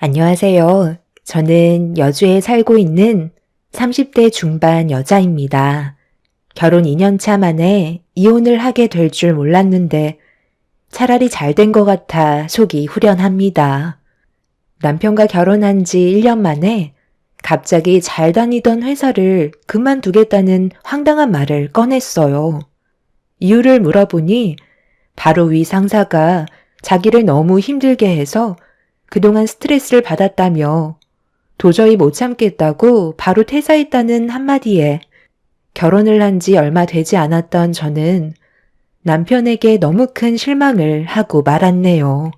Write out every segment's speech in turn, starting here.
안녕하세요. 저는 여주에 살고 있는 30대 중반 여자입니다. 결혼 2년 차 만에 이혼을 하게 될 줄 몰랐는데 차라리 잘 된 것 같아 속이 후련합니다. 남편과 결혼한 지 1년 만에 갑자기 잘 다니던 회사를 그만두겠다는 황당한 말을 꺼냈어요. 이유를 물어보니 바로 위 상사가 자기를 너무 힘들게 해서 그동안 스트레스를 받았다며 도저히 못 참겠다고 바로 퇴사했다는 한마디에 결혼을 한 지 얼마 되지 않았던 저는 남편에게 너무 큰 실망을 하고 말았네요.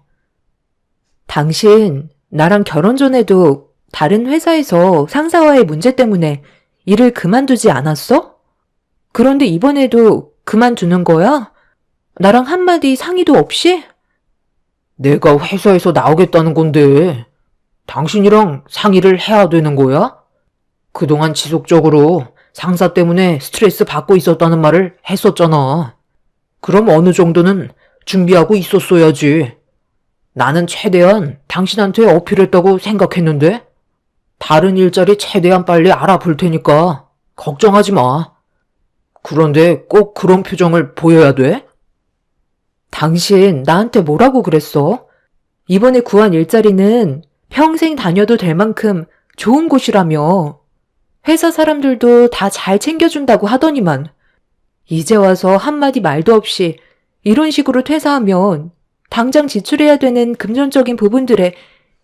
당신, 나랑 결혼 전에도 다른 회사에서 상사와의 문제 때문에 일을 그만두지 않았어? 그런데 이번에도 그만두는 거야? 나랑 한마디 상의도 없이? 내가 회사에서 나오겠다는 건데 당신이랑 상의를 해야 되는 거야? 그동안 지속적으로 상사 때문에 스트레스 받고 있었다는 말을 했었잖아. 그럼 어느 정도는 준비하고 있었어야지. 나는 최대한 당신한테 어필했다고 생각했는데 다른 일자리 최대한 빨리 알아볼 테니까 걱정하지 마. 그런데 꼭 그런 표정을 보여야 돼? 당신 나한테 뭐라고 그랬어? 이번에 구한 일자리는 평생 다녀도 될 만큼 좋은 곳이라며. 회사 사람들도 다 잘 챙겨준다고 하더니만 이제 와서 한마디 말도 없이 이런 식으로 퇴사하면 당장 지출해야 되는 금전적인 부분들에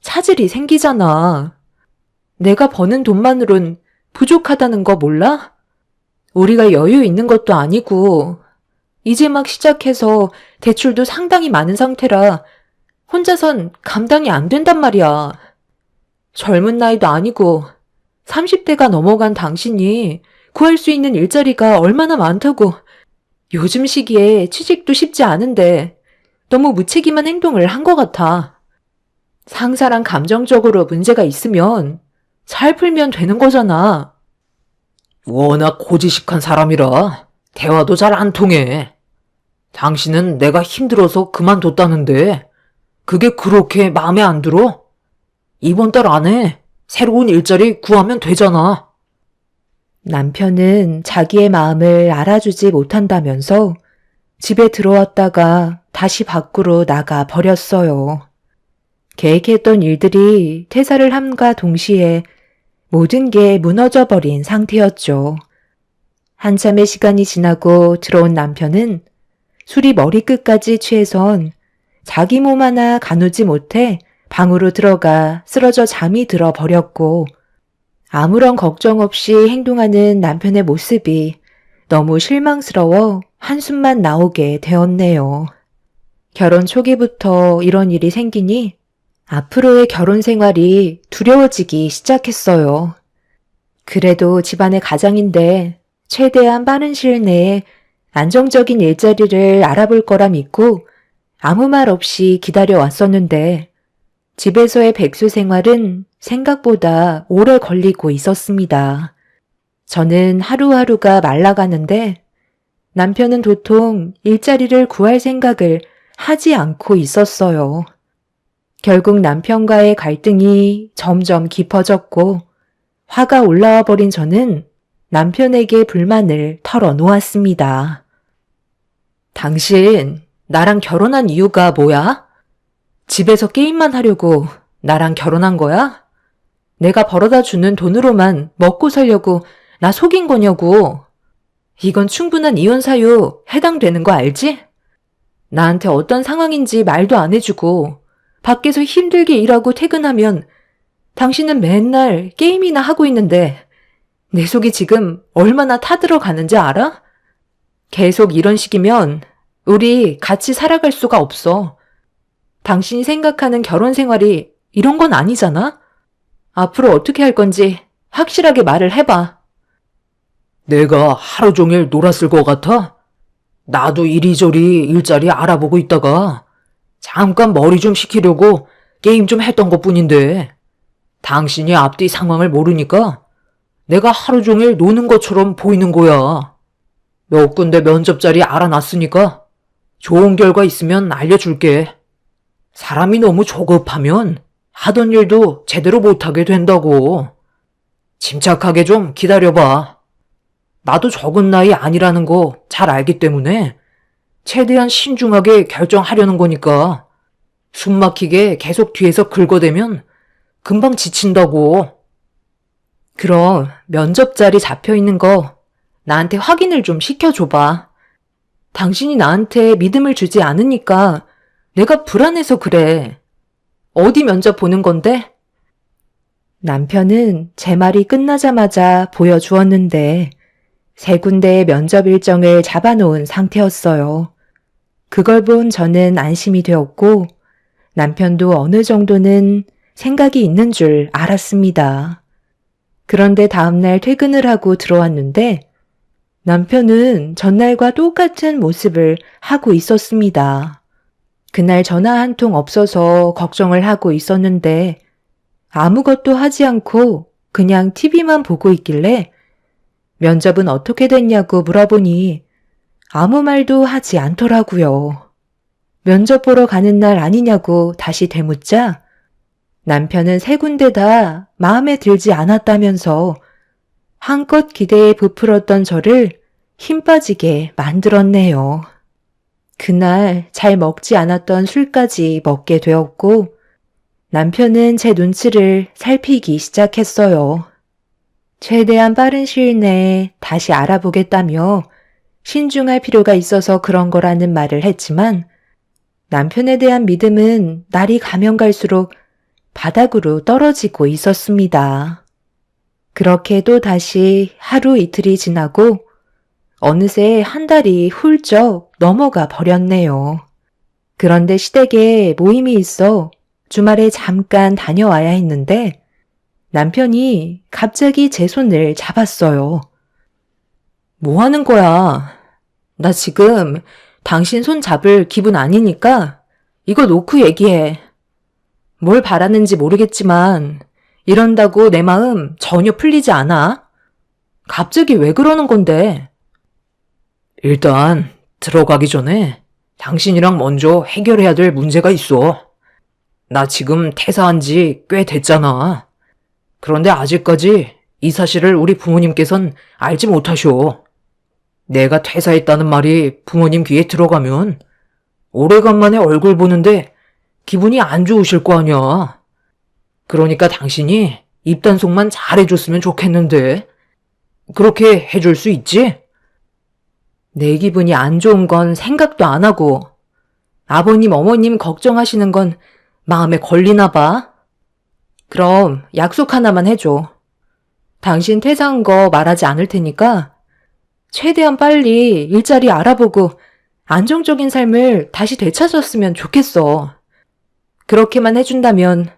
차질이 생기잖아. 내가 버는 돈만으론 부족하다는 거 몰라? 우리가 여유 있는 것도 아니고 이제 막 시작해서 대출도 상당히 많은 상태라 혼자선 감당이 안 된단 말이야. 젊은 나이도 아니고 30대가 넘어간 당신이 구할 수 있는 일자리가 얼마나 많다고 요즘 시기에 취직도 쉽지 않은데 너무 무책임한 행동을 한 것 같아. 상사랑 감정적으로 문제가 있으면 잘 풀면 되는 거잖아. 워낙 고지식한 사람이라 대화도 잘 안 통해. 당신은 내가 힘들어서 그만뒀다는데 그게 그렇게 마음에 안 들어? 이번 달 안에 새로운 일자리 구하면 되잖아. 남편은 자기의 마음을 알아주지 못한다면서 집에 들어왔다가 다시 밖으로 나가 버렸어요. 계획했던 일들이 퇴사를 함과 동시에 모든 게 무너져 버린 상태였죠. 한참의 시간이 지나고 들어온 남편은 술이 머리끝까지 취해선 자기 몸 하나 가누지 못해 방으로 들어가 쓰러져 잠이 들어 버렸고 아무런 걱정 없이 행동하는 남편의 모습이 너무 실망스러워 한숨만 나오게 되었네요. 결혼 초기부터 이런 일이 생기니 앞으로의 결혼 생활이 두려워지기 시작했어요. 그래도 집안의 가장인데 최대한 빠른 시일 내에 안정적인 일자리를 알아볼 거라 믿고 아무 말 없이 기다려왔었는데 집에서의 백수 생활은 생각보다 오래 걸리고 있었습니다. 저는 하루하루가 말라가는데 남편은 도통 일자리를 구할 생각을 하지 않고 있었어요. 결국 남편과의 갈등이 점점 깊어졌고 화가 올라와 버린 저는 남편에게 불만을 털어놓았습니다. 당신, 나랑 결혼한 이유가 뭐야? 집에서 게임만 하려고 나랑 결혼한 거야? 내가 벌어다 주는 돈으로만 먹고 살려고 나 속인 거냐고. 이건 충분한 이혼 사유 해당되는 거 알지? 나한테 어떤 상황인지 말도 안 해주고 밖에서 힘들게 일하고 퇴근하면 당신은 맨날 게임이나 하고 있는데 내 속이 지금 얼마나 타들어가는지 알아? 계속 이런 식이면 우리 같이 살아갈 수가 없어. 당신이 생각하는 결혼 생활이 이런 건 아니잖아? 앞으로 어떻게 할 건지 확실하게 말을 해봐. 내가 하루 종일 놀았을 것 같아? 나도 이리저리 일자리 알아보고 있다가 잠깐 머리 좀 식히려고 게임 좀 했던 것뿐인데 당신이 앞뒤 상황을 모르니까 내가 하루 종일 노는 것처럼 보이는 거야. 몇 군데 면접 자리 알아놨으니까 좋은 결과 있으면 알려줄게. 사람이 너무 조급하면 하던 일도 제대로 못하게 된다고. 침착하게 좀 기다려봐. 나도 적은 나이 아니라는 거 잘 알기 때문에 최대한 신중하게 결정하려는 거니까 숨 막히게 계속 뒤에서 긁어대면 금방 지친다고. 그럼 면접 자리 잡혀 있는 거 나한테 확인을 좀 시켜줘봐. 당신이 나한테 믿음을 주지 않으니까 내가 불안해서 그래. 어디 면접 보는 건데? 남편은 제 말이 끝나자마자 보여주었는데 3군데의 면접 일정을 잡아놓은 상태였어요. 그걸 본 저는 안심이 되었고 남편도 어느 정도는 생각이 있는 줄 알았습니다. 그런데 다음날 퇴근을 하고 들어왔는데 남편은 전날과 똑같은 모습을 하고 있었습니다. 그날 전화 한 통 없어서 걱정을 하고 있었는데 아무것도 하지 않고 그냥 TV만 보고 있길래 면접은 어떻게 됐냐고 물어보니 아무 말도 하지 않더라고요. 면접 보러 가는 날 아니냐고 다시 되묻자 남편은 3군데 다 마음에 들지 않았다면서 한껏 기대에 부풀었던 저를 힘 빠지게 만들었네요. 그날 잘 먹지 않았던 술까지 먹게 되었고 남편은 제 눈치를 살피기 시작했어요. 최대한 빠른 시일 내에 다시 알아보겠다며 신중할 필요가 있어서 그런 거라는 말을 했지만 남편에 대한 믿음은 날이 가면 갈수록 바닥으로 떨어지고 있었습니다. 그렇게 또 다시 하루 이틀이 지나고 어느새 한 달이 훌쩍 넘어가 버렸네요. 그런데 시댁에 모임이 있어 주말에 잠깐 다녀와야 했는데 남편이 갑자기 제 손을 잡았어요. 뭐 하는 거야? 나 지금 당신 손 잡을 기분 아니니까 이거 놓고 얘기해. 뭘 바라는지 모르겠지만 이런다고 내 마음 전혀 풀리지 않아. 갑자기 왜 그러는 건데? 일단 들어가기 전에 당신이랑 먼저 해결해야 될 문제가 있어. 나 지금 퇴사한 지 꽤 됐잖아. 그런데 아직까지 이 사실을 우리 부모님께선 알지 못하셔. 내가 퇴사했다는 말이 부모님 귀에 들어가면 오래간만에 얼굴 보는데 기분이 안 좋으실 거 아니야. 그러니까 당신이 입단속만 잘해줬으면 좋겠는데. 그렇게 해줄 수 있지? 내 기분이 안 좋은 건 생각도 안 하고 아버님, 어머님 걱정하시는 건 마음에 걸리나 봐. 그럼 약속 하나만 해줘. 당신 퇴사한 거 말하지 않을 테니까 최대한 빨리 일자리 알아보고 안정적인 삶을 다시 되찾았으면 좋겠어. 그렇게만 해준다면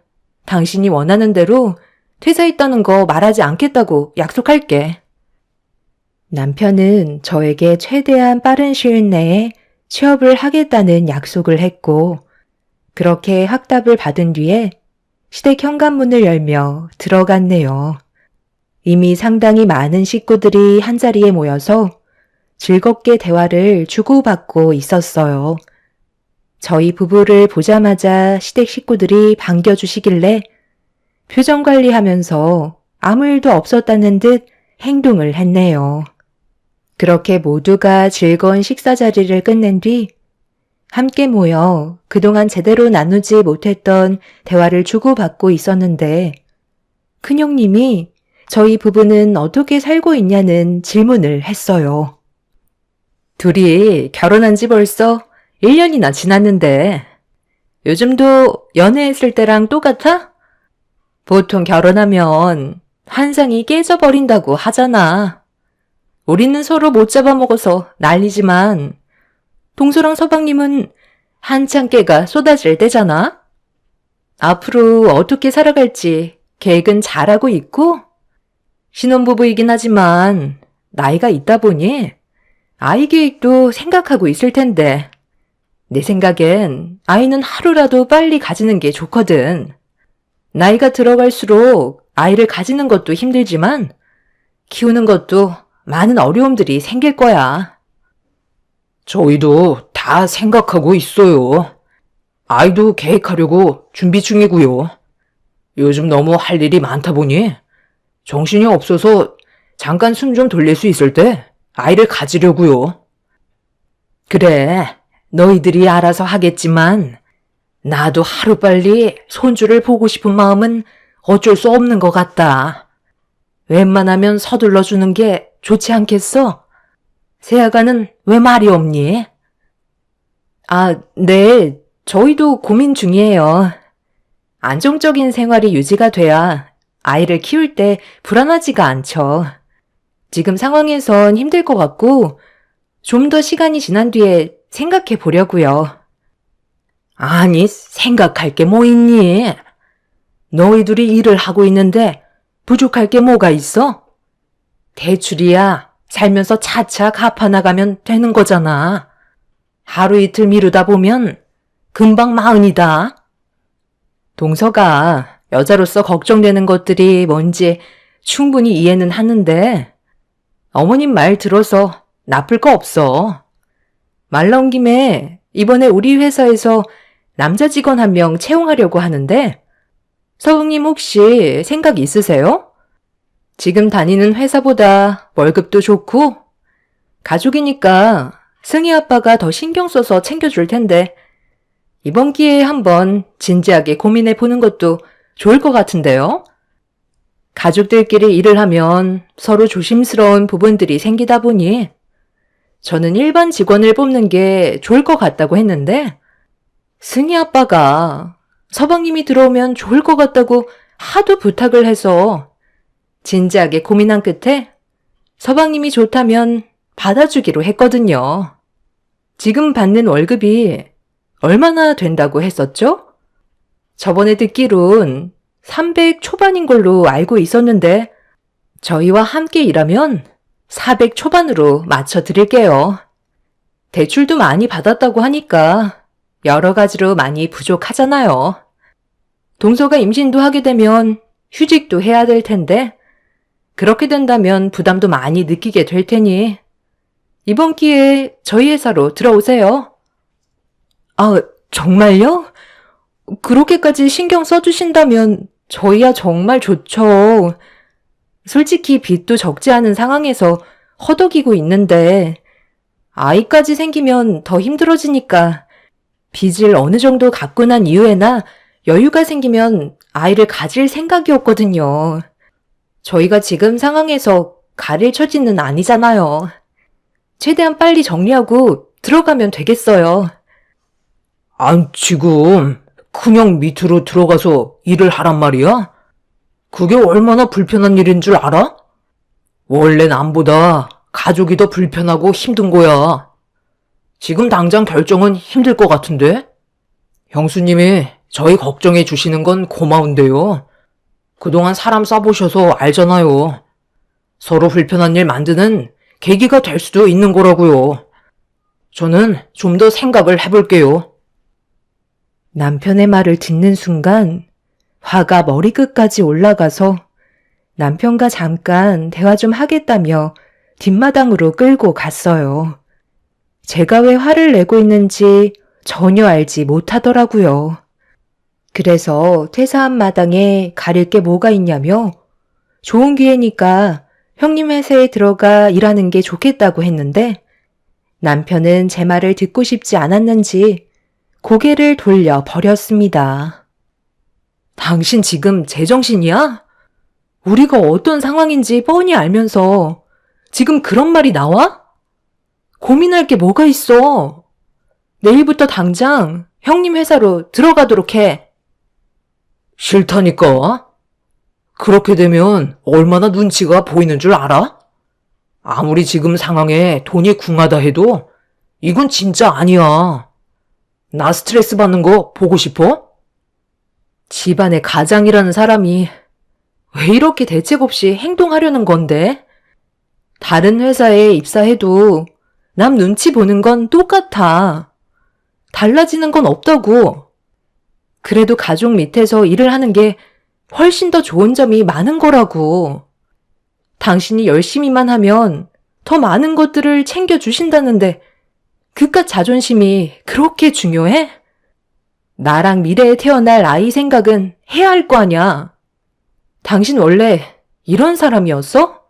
당신이 원하는 대로 퇴사했다는 거 말하지 않겠다고 약속할게. 남편은 저에게 최대한 빠른 시일 내에 취업을 하겠다는 약속을 했고 그렇게 확답을 받은 뒤에 시댁 현관문을 열며 들어갔네요. 이미 상당히 많은 식구들이 한자리에 모여서 즐겁게 대화를 주고받고 있었어요. 저희 부부를 보자마자 시댁 식구들이 반겨주시길래 표정 관리하면서 아무 일도 없었다는 듯 행동을 했네요. 그렇게 모두가 즐거운 식사 자리를 끝낸 뒤 함께 모여 그동안 제대로 나누지 못했던 대화를 주고받고 있었는데 큰형님이 저희 부부는 어떻게 살고 있냐는 질문을 했어요. 둘이 결혼한 지 벌써 1년이나 지났는데 요즘도 연애했을 때랑 똑같아? 보통 결혼하면 환상이 깨져버린다고 하잖아. 우리는 서로 못 잡아먹어서 난리지만 동서랑 서방님은 한창 깨가 쏟아질 때잖아. 앞으로 어떻게 살아갈지 계획은 잘하고 있고 신혼부부이긴 하지만 나이가 있다 보니 아이 계획도 생각하고 있을 텐데 내 생각엔 아이는 하루라도 빨리 가지는 게 좋거든. 나이가 들어갈수록 아이를 가지는 것도 힘들지만 키우는 것도 많은 어려움들이 생길 거야. 저희도 다 생각하고 있어요. 아이도 계획하려고 준비 중이고요. 요즘 너무 할 일이 많다 보니 정신이 없어서 잠깐 숨 좀 돌릴 수 있을 때 아이를 가지려고요. 그래, 너희들이 알아서 하겠지만 나도 하루빨리 손주를 보고 싶은 마음은 어쩔 수 없는 것 같다. 웬만하면 서둘러 주는 게 좋지 않겠어? 세아가는 왜 말이 없니? 아, 네, 저희도 고민 중이에요. 안정적인 생활이 유지가 돼야 아이를 키울 때 불안하지가 않죠. 지금 상황에선 힘들 것 같고 좀 더 시간이 지난 뒤에 생각해 보려고요. 아니, 생각할 게 뭐 있니? 너희들이 일을 하고 있는데 부족할 게 뭐가 있어? 대출이야 살면서 차차 갚아나가면 되는 거잖아. 하루 이틀 미루다 보면 금방 마흔이다. 동서가 여자로서 걱정되는 것들이 뭔지 충분히 이해는 하는데 어머님 말 들어서 나쁠 거 없어. 말 나온 김에 이번에 우리 회사에서 남자 직원 한 명 채용하려고 하는데 서방님 혹시 생각 있으세요? 지금 다니는 회사보다 월급도 좋고 가족이니까 승희 아빠가 더 신경 써서 챙겨줄 텐데 이번 기회에 한번 진지하게 고민해 보는 것도 좋을 것 같은데요? 가족들끼리 일을 하면 서로 조심스러운 부분들이 생기다 보니 저는 일반 직원을 뽑는 게 좋을 것 같다고 했는데 승희 아빠가 서방님이 들어오면 좋을 것 같다고 하도 부탁을 해서 진지하게 고민한 끝에 서방님이 좋다면 받아주기로 했거든요. 지금 받는 월급이 얼마나 된다고 했었죠? 저번에 듣기론 300 초반인 걸로 알고 있었는데 저희와 함께 일하면 400 초반으로 맞춰드릴게요. 대출도 많이 받았다고 하니까 여러 가지로 많이 부족하잖아요. 동서가 임신도 하게 되면 휴직도 해야 될 텐데 그렇게 된다면 부담도 많이 느끼게 될 테니 이번 기회에 저희 회사로 들어오세요. 아, 정말요? 그렇게까지 신경 써주신다면 저희야 정말 좋죠. 솔직히 빚도 적지 않은 상황에서 허덕이고 있는데 아이까지 생기면 더 힘들어지니까 빚을 어느 정도 갚고 난 이후에나 여유가 생기면 아이를 가질 생각이었거든요. 저희가 지금 상황에서 가릴 처지는 아니잖아요. 최대한 빨리 정리하고 들어가면 되겠어요. 아니, 지금 그냥 밑으로 들어가서 일을 하란 말이야? 그게 얼마나 불편한 일인 줄 알아? 원래 남보다 가족이 더 불편하고 힘든 거야. 지금 당장 결정은 힘들 것 같은데? 형수님이 저희 걱정해 주시는 건 고마운데요. 그동안 사람 써보셔서 알잖아요. 서로 불편한 일 만드는 계기가 될 수도 있는 거라고요. 저는 좀 더 생각을 해볼게요. 남편의 말을 듣는 순간 화가 머리끝까지 올라가서 남편과 잠깐 대화 좀 하겠다며 뒷마당으로 끌고 갔어요. 제가 왜 화를 내고 있는지 전혀 알지 못하더라고요. 그래서 퇴사한 마당에 가릴 게 뭐가 있냐며 좋은 기회니까 형님 회사에 들어가 일하는 게 좋겠다고 했는데 남편은 제 말을 듣고 싶지 않았는지 고개를 돌려 버렸습니다. 당신 지금 제정신이야? 우리가 어떤 상황인지 뻔히 알면서 지금 그런 말이 나와? 고민할 게 뭐가 있어? 내일부터 당장 형님 회사로 들어가도록 해. 싫다니까? 그렇게 되면 얼마나 눈치가 보이는 줄 알아? 아무리 지금 상황에 돈이 궁하다 해도 이건 진짜 아니야. 나 스트레스 받는 거 보고 싶어? 집안의 가장이라는 사람이 왜 이렇게 대책 없이 행동하려는 건데? 다른 회사에 입사해도 남 눈치 보는 건 똑같아. 달라지는 건 없다고. 그래도 가족 밑에서 일을 하는 게 훨씬 더 좋은 점이 많은 거라고. 당신이 열심히만 하면 더 많은 것들을 챙겨주신다는데 그깟 자존심이 그렇게 중요해? 나랑 미래에 태어날 아이 생각은 해야 할 거 아냐. 당신 원래 이런 사람이었어?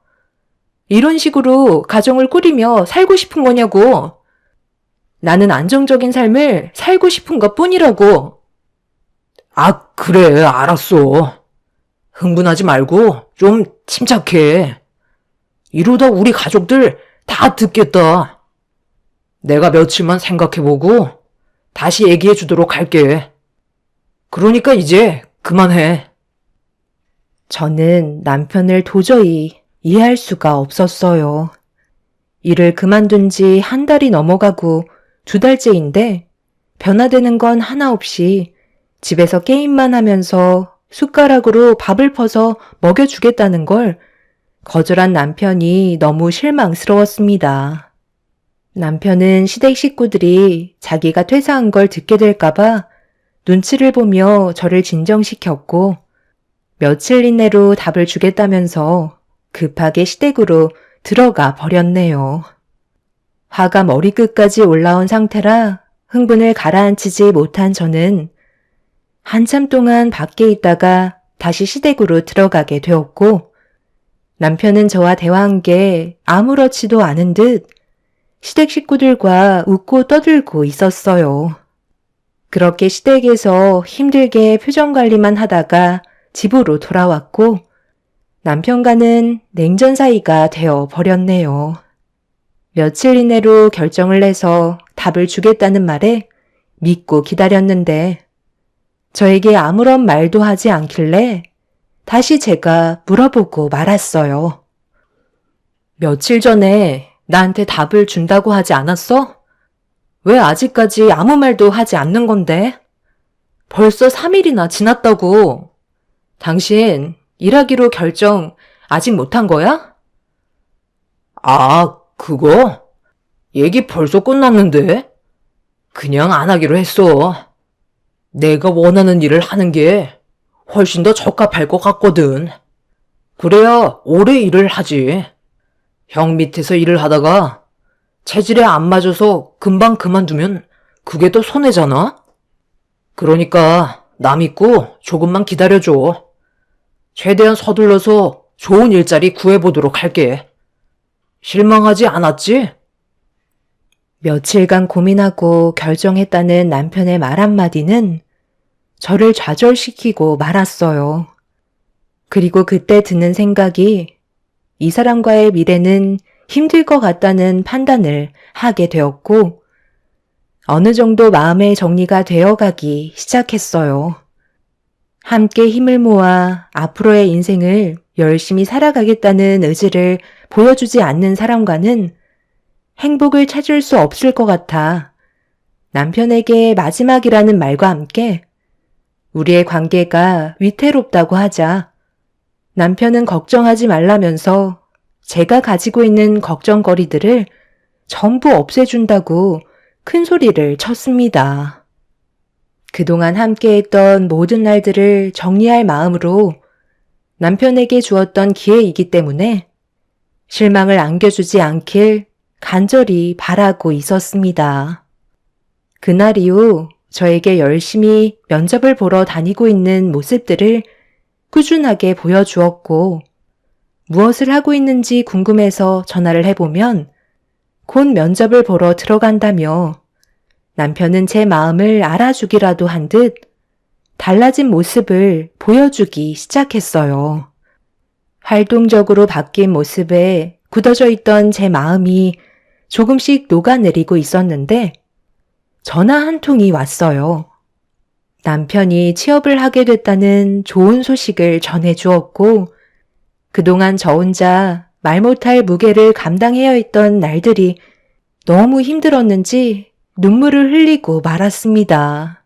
이런 식으로 가정을 꾸리며 살고 싶은 거냐고. 나는 안정적인 삶을 살고 싶은 것 뿐이라고. 아, 그래, 알았어. 흥분하지 말고 좀 침착해. 이러다 우리 가족들 다 듣겠다. 내가 며칠만 생각해보고 다시 얘기해 주도록 할게. 그러니까 이제 그만해. 저는 남편을 도저히 이해할 수가 없었어요. 일을 그만둔 지 한 달이 넘어가고 2달째인데 변화되는 건 하나 없이 집에서 게임만 하면서 숟가락으로 밥을 퍼서 먹여주겠다는 걸 거절한 남편이 너무 실망스러웠습니다. 남편은 시댁 식구들이 자기가 퇴사한 걸 듣게 될까봐 눈치를 보며 저를 진정시켰고 며칠 이내로 답을 주겠다면서 급하게 시댁으로 들어가 버렸네요. 화가 머리끝까지 올라온 상태라 흥분을 가라앉히지 못한 저는 한참 동안 밖에 있다가 다시 시댁으로 들어가게 되었고 남편은 저와 대화한 게 아무렇지도 않은 듯 시댁 식구들과 웃고 떠들고 있었어요. 그렇게 시댁에서 힘들게 표정 관리만 하다가 집으로 돌아왔고 남편과는 냉전 사이가 되어 버렸네요. 며칠 이내로 결정을 내서 답을 주겠다는 말에 믿고 기다렸는데 저에게 아무런 말도 하지 않길래 다시 제가 물어보고 말았어요. 며칠 전에 나한테 답을 준다고 하지 않았어? 왜 아직까지 아무 말도 하지 않는 건데? 벌써 3일이나 지났다고. 당신 일하기로 결정 아직 못한 거야? 아, 그거? 얘기 벌써 끝났는데? 그냥 안 하기로 했어. 내가 원하는 일을 하는 게 훨씬 더 적합할 것 같거든. 그래야 오래 일을 하지. 형 밑에서 일을 하다가 체질에 안 맞아서 금방 그만두면 그게 더 손해잖아? 그러니까 나 믿고 조금만 기다려줘. 최대한 서둘러서 좋은 일자리 구해보도록 할게. 실망하지 않았지? 며칠간 고민하고 결정했다는 남편의 말 한마디는 저를 좌절시키고 말았어요. 그리고 그때 드는 생각이 이 사람과의 미래는 힘들 것 같다는 판단을 하게 되었고 어느 정도 마음의 정리가 되어가기 시작했어요. 함께 힘을 모아 앞으로의 인생을 열심히 살아가겠다는 의지를 보여주지 않는 사람과는 행복을 찾을 수 없을 것 같아 남편에게 마지막이라는 말과 함께 우리의 관계가 위태롭다고 하자 남편은 걱정하지 말라면서 제가 가지고 있는 걱정거리들을 전부 없애준다고 큰 소리를 쳤습니다. 그동안 함께했던 모든 날들을 정리할 마음으로 남편에게 주었던 기회이기 때문에 실망을 안겨주지 않길 간절히 바라고 있었습니다. 그날 이후 저에게 열심히 면접을 보러 다니고 있는 모습들을 꾸준하게 보여주었고 무엇을 하고 있는지 궁금해서 전화를 해보면 곧 면접을 보러 들어간다며 남편은 제 마음을 알아주기라도 한 듯 달라진 모습을 보여주기 시작했어요. 활동적으로 바뀐 모습에 굳어져 있던 제 마음이 조금씩 녹아내리고 있었는데 전화 한 통이 왔어요. 남편이 취업을 하게 됐다는 좋은 소식을 전해주었고 그동안 저 혼자 말 못할 무게를 감당해야 했던 날들이 너무 힘들었는지 눈물을 흘리고 말았습니다.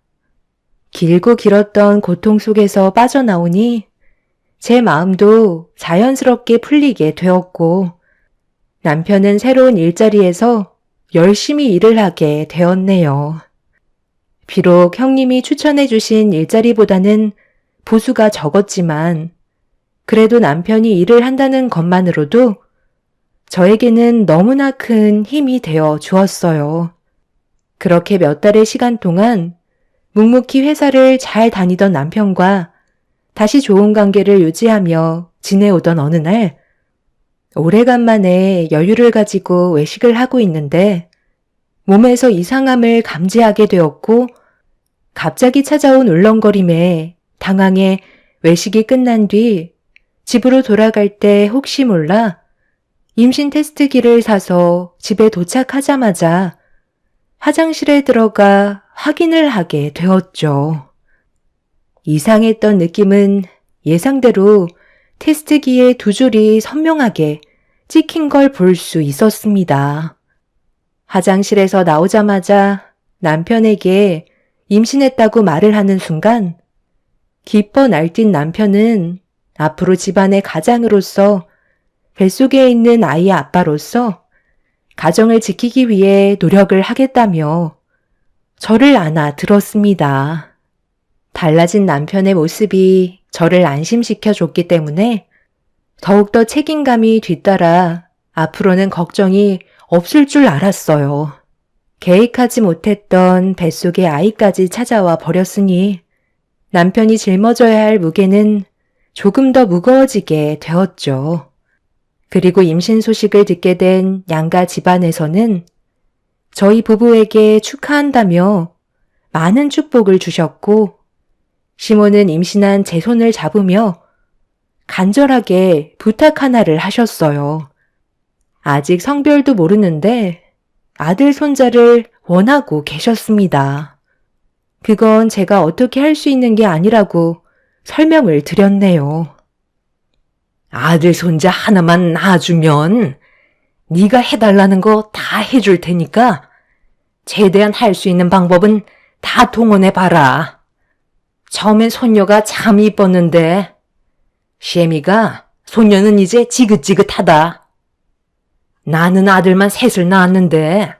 길고 길었던 고통 속에서 빠져나오니 제 마음도 자연스럽게 풀리게 되었고 남편은 새로운 일자리에서 열심히 일을 하게 되었네요. 비록 형님이 추천해 주신 일자리보다는 보수가 적었지만 그래도 남편이 일을 한다는 것만으로도 저에게는 너무나 큰 힘이 되어 주었어요. 그렇게 몇 달의 시간 동안 묵묵히 회사를 잘 다니던 남편과 다시 좋은 관계를 유지하며 지내오던 어느 날, 오래간만에 여유를 가지고 외식을 하고 있는데 몸에서 이상함을 감지하게 되었고 갑자기 찾아온 울렁거림에 당황해 외식이 끝난 뒤 집으로 돌아갈 때 혹시 몰라 임신 테스트기를 사서 집에 도착하자마자 화장실에 들어가 확인을 하게 되었죠. 이상했던 느낌은 예상대로 테스트기에 두 줄이 선명하게 찍힌 걸 볼 수 있었습니다. 화장실에서 나오자마자 남편에게 임신했다고 말을 하는 순간 기뻐 날뛴 남편은 앞으로 집안의 가장으로서 뱃속에 있는 아이의 아빠로서 가정을 지키기 위해 노력을 하겠다며 저를 안아 들었습니다. 달라진 남편의 모습이 저를 안심시켜 줬기 때문에 더욱더 책임감이 뒤따라 앞으로는 걱정이 없을 줄 알았어요. 계획하지 못했던 뱃속의 아이까지 찾아와 버렸으니 남편이 짊어져야 할 무게는 조금 더 무거워지게 되었죠. 그리고 임신 소식을 듣게 된 양가 집안에서는 저희 부부에게 축하한다며 많은 축복을 주셨고 시모는 임신한 제 손을 잡으며 간절하게 부탁 하나를 하셨어요. 아직 성별도 모르는데 아들 손자를 원하고 계셨습니다. 그건 제가 어떻게 할 수 있는 게 아니라고 설명을 드렸네요. 아들 손자 하나만 낳아주면 네가 해달라는 거 다 해줄 테니까 최대한 할 수 있는 방법은 다 동원해봐라. 처음엔 손녀가 참 이뻤는데 시애미가 손녀는 이제 지긋지긋하다. 나는 아들만 셋을 낳았는데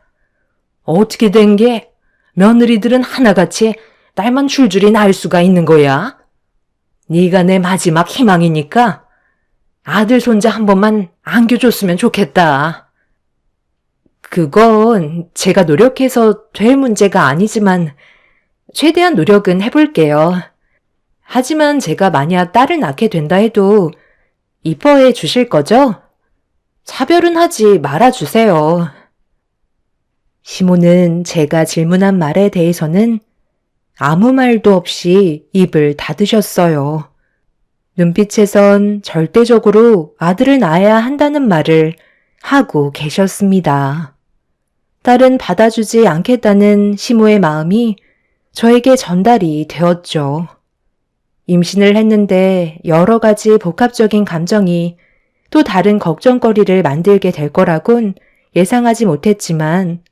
어떻게 된 게 며느리들은 하나같이 딸만 줄줄이 낳을 수가 있는 거야? 네가 내 마지막 희망이니까 아들 손자 한 번만 안겨줬으면 좋겠다. 그건 제가 노력해서 될 문제가 아니지만 최대한 노력은 해볼게요. 하지만 제가 만약 딸을 낳게 된다 해도 이뻐해 주실 거죠? 차별은 하지 말아주세요. 시모는 제가 질문한 말에 대해서는 아무 말도 없이 입을 닫으셨어요. 눈빛에선 절대적으로 아들을 낳아야 한다는 말을 하고 계셨습니다. 딸은 받아주지 않겠다는 시모의 마음이 저에게 전달이 되었죠. 임신을 했는데 여러 가지 복합적인 감정이 또 다른 걱정거리를 만들게 될 거라곤 예상하지 못했지만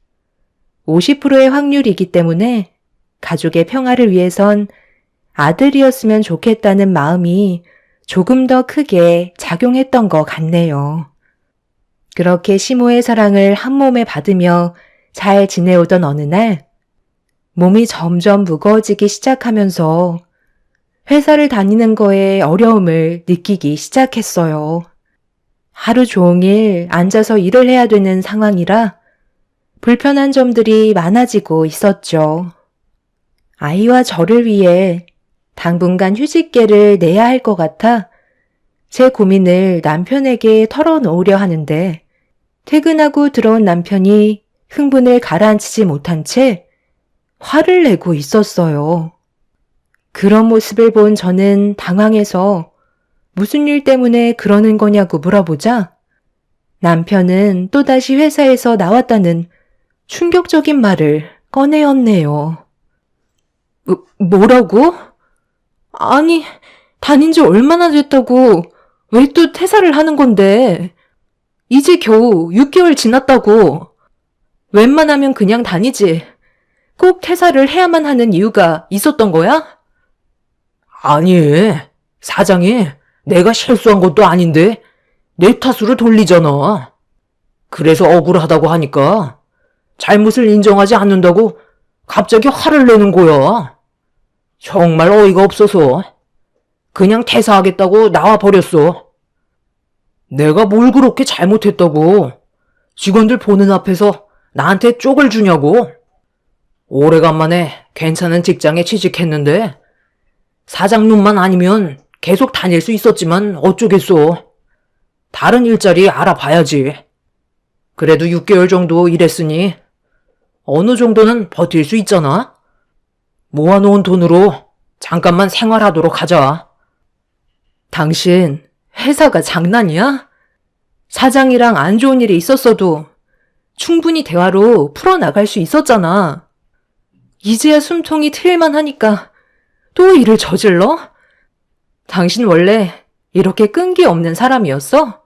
50%의 확률이기 때문에 가족의 평화를 위해선 아들이었으면 좋겠다는 마음이 조금 더 크게 작용했던 것 같네요. 그렇게 시모의 사랑을 한 몸에 받으며 잘 지내오던 어느 날 몸이 점점 무거워지기 시작하면서 회사를 다니는 거에 어려움을 느끼기 시작했어요. 하루 종일 앉아서 일을 해야 되는 상황이라 불편한 점들이 많아지고 있었죠. 아이와 저를 위해 당분간 휴직계를 내야 할 것 같아 제 고민을 남편에게 털어놓으려 하는데 퇴근하고 들어온 남편이 흥분을 가라앉히지 못한 채 화를 내고 있었어요. 그런 모습을 본 저는 당황해서 무슨 일 때문에 그러는 거냐고 물어보자 남편은 또다시 회사에서 나왔다는 충격적인 말을 꺼내었네요. 뭐라고? 아니, 다닌 지 얼마나 됐다고 왜 또 퇴사를 하는 건데? 이제 겨우 6개월 지났다고. 웬만하면 그냥 다니지. 꼭 퇴사를 해야만 하는 이유가 있었던 거야? 아니, 사장이 내가 실수한 것도 아닌데 내 탓으로 돌리잖아. 그래서 억울하다고 하니까 잘못을 인정하지 않는다고 갑자기 화를 내는 거야. 정말 어이가 없어서 그냥 퇴사하겠다고 나와버렸어. 내가 뭘 그렇게 잘못했다고 직원들 보는 앞에서 나한테 쪽을 주냐고. 오래간만에 괜찮은 직장에 취직했는데 사장 놈만 아니면 계속 다닐 수 있었지만 어쩌겠어. 다른 일자리 알아봐야지. 그래도 6개월 정도 일했으니 어느 정도는 버틸 수 있잖아. 모아놓은 돈으로 잠깐만 생활하도록 하자. 당신 회사가 장난이야? 사장이랑 안 좋은 일이 있었어도 충분히 대화로 풀어나갈 수 있었잖아. 이제야 숨통이 트일만 하니까 또 일을 저질러? 당신 원래 이렇게 끈기 없는 사람이었어?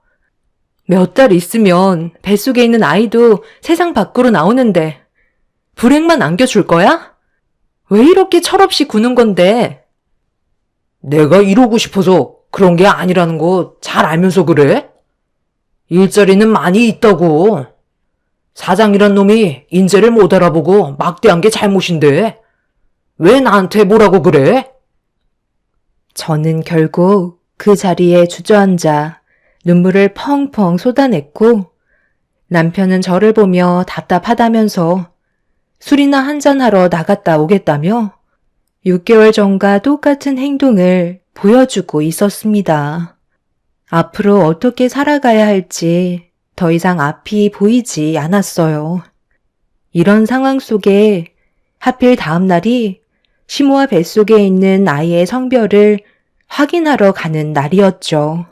몇 달 있으면 뱃속에 있는 아이도 세상 밖으로 나오는데 불행만 안겨줄 거야? 왜 이렇게 철없이 구는 건데? 내가 이러고 싶어서 그런 게 아니라는 거 잘 알면서 그래? 일자리는 많이 있다고. 사장이란 놈이 인재를 못 알아보고 막대한 게 잘못인데 왜 나한테 뭐라고 그래? 저는 결국 그 자리에 주저앉아 눈물을 펑펑 쏟아냈고 남편은 저를 보며 답답하다면서 술이나 한잔하러 나갔다 오겠다며 6개월 전과 똑같은 행동을 보여주고 있었습니다. 앞으로 어떻게 살아가야 할지 더 이상 앞이 보이지 않았어요. 이런 상황 속에 하필 다음 날이 시모와 뱃속에 있는 아이의 성별을 확인하러 가는 날이었죠.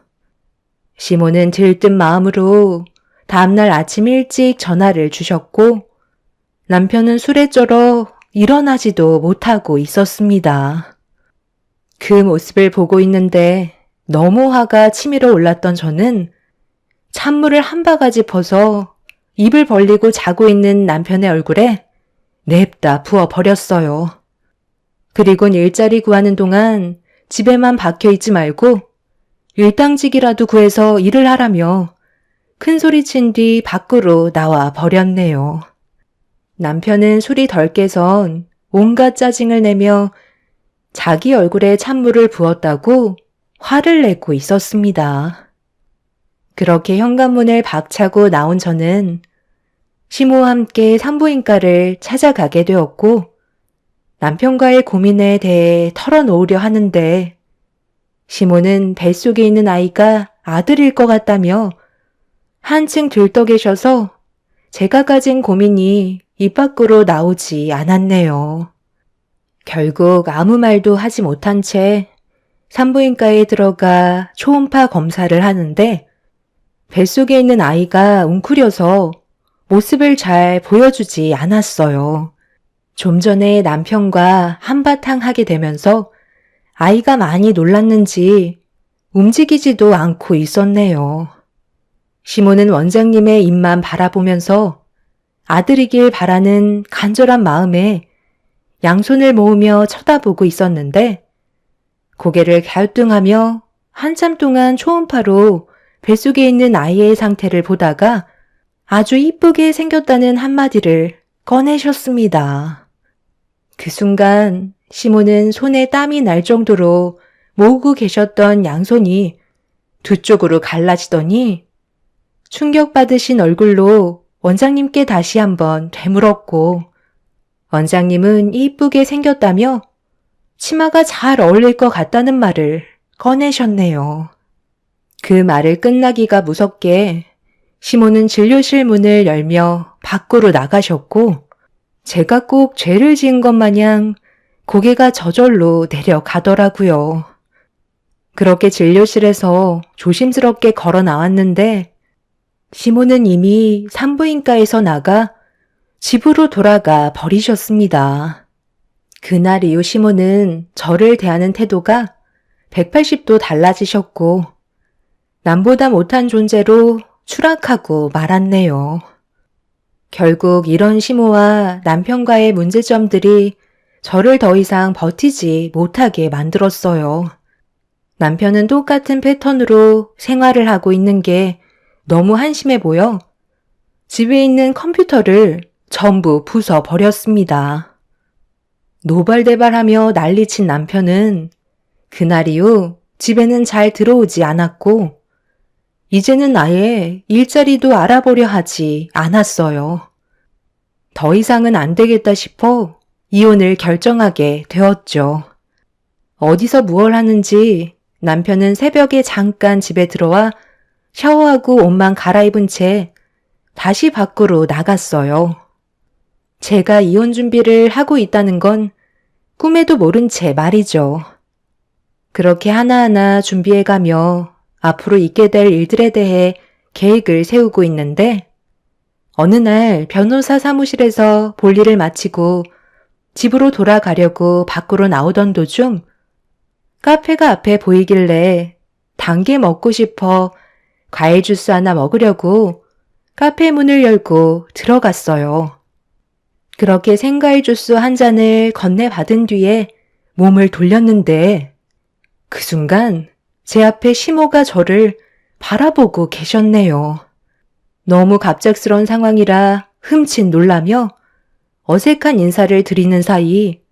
시모는 들뜬 마음으로 다음날 아침 일찍 전화를 주셨고 남편은 술에 쩔어 일어나지도 못하고 있었습니다. 그 모습을 보고 있는데 너무 화가 치밀어 올랐던 저는 찬물을 한 바가지 퍼서 입을 벌리고 자고 있는 남편의 얼굴에 냅다 부어버렸어요. 그리곤 일자리 구하는 동안 집에만 박혀 있지 말고 일당직이라도 구해서 일을 하라며 큰 소리 친 뒤 밖으로 나와 버렸네요. 남편은 술이 덜 깨선 온갖 짜증을 내며 자기 얼굴에 찬물을 부었다고 화를 내고 있었습니다. 그렇게 현관문을 박차고 나온 저는 시모와 함께 산부인과를 찾아가게 되었고 남편과의 고민에 대해 털어놓으려 하는데 시모는 뱃속에 있는 아이가 아들일 것 같다며 한층 들떠 계셔서 제가 가진 고민이 입 밖으로 나오지 않았네요. 결국 아무 말도 하지 못한 채 산부인과에 들어가 초음파 검사를 하는데 뱃속에 있는 아이가 웅크려서 모습을 잘 보여주지 않았어요. 좀 전에 남편과 한바탕 하게 되면서 아이가 많이 놀랐는지 움직이지도 않고 있었네요. 시모는 원장님의 입만 바라보면서 아들이길 바라는 간절한 마음에 양손을 모으며 쳐다보고 있었는데 고개를 갸우뚱하며 한참 동안 초음파로 뱃속에 있는 아이의 상태를 보다가 아주 이쁘게 생겼다는 한마디를 꺼내셨습니다. 그 순간 시모는 손에 땀이 날 정도로 모으고 계셨던 양손이 두 쪽으로 갈라지더니 충격받으신 얼굴로 원장님께 다시 한번 되물었고 원장님은 이쁘게 생겼다며 치마가 잘 어울릴 것 같다는 말을 꺼내셨네요. 그 말을 끝나기가 무섭게 시모는 진료실 문을 열며 밖으로 나가셨고 제가 꼭 죄를 지은 것 마냥 고개가 저절로 내려가더라고요. 그렇게 진료실에서 조심스럽게 걸어 나왔는데 시모는 이미 산부인과에서 나가 집으로 돌아가 버리셨습니다. 그날 이후 시모는 저를 대하는 태도가 180도 달라지셨고 남보다 못한 존재로 추락하고 말았네요. 결국 이런 시모와 남편과의 문제점들이 저를 더 이상 버티지 못하게 만들었어요. 남편은 똑같은 패턴으로 생활을 하고 있는 게 너무 한심해 보여 집에 있는 컴퓨터를 전부 부숴버렸습니다. 노발대발하며 난리친 남편은 그날 이후 집에는 잘 들어오지 않았고 이제는 아예 일자리도 알아보려 하지 않았어요. 더 이상은 안 되겠다 싶어 이혼을 결정하게 되었죠. 어디서 무얼 하는지 남편은 새벽에 잠깐 집에 들어와 샤워하고 옷만 갈아입은 채 다시 밖으로 나갔어요. 제가 이혼 준비를 하고 있다는 건 꿈에도 모른 채 말이죠. 그렇게 하나하나 준비해가며 앞으로 있게 될 일들에 대해 계획을 세우고 있는데 어느 날 변호사 사무실에서 볼일을 마치고 집으로 돌아가려고 밖으로 나오던 도중 카페가 앞에 보이길래 단 게 먹고 싶어 과일 주스 하나 먹으려고 카페 문을 열고 들어갔어요. 그렇게 생과일 주스 한 잔을 건네받은 뒤에 몸을 돌렸는데 그 순간 제 앞에 시모가 저를 바라보고 계셨네요. 너무 갑작스러운 상황이라 흠칫 놀라며 어색한 인사를 드리는 사이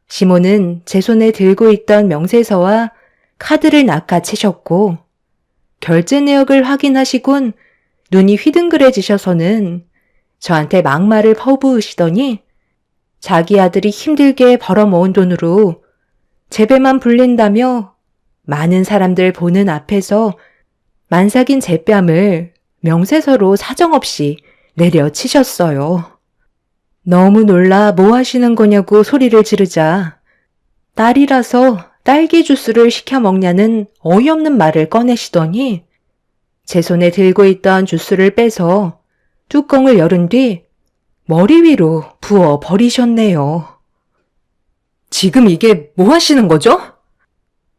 시모는 제 손에 들고 있던 명세서와 카드를 낚아채셨고 결제 내역을 확인하시곤 눈이 휘둥그레지셔서는 저한테 막말을 퍼부으시더니 자기 아들이 힘들게 벌어모은 돈으로 제 배만 불린다며 많은 사람들 보는 앞에서 만삭인 제 뺨을 명세서로 사정없이 내려치셨어요. 너무 놀라 뭐 하시는 거냐고 소리를 지르자 딸이라서 딸기 주스를 시켜 먹냐는 어이없는 말을 꺼내시더니 제 손에 들고 있던 주스를 빼서 뚜껑을 열은 뒤 머리 위로 부어 버리셨네요. 지금 이게 뭐 하시는 거죠?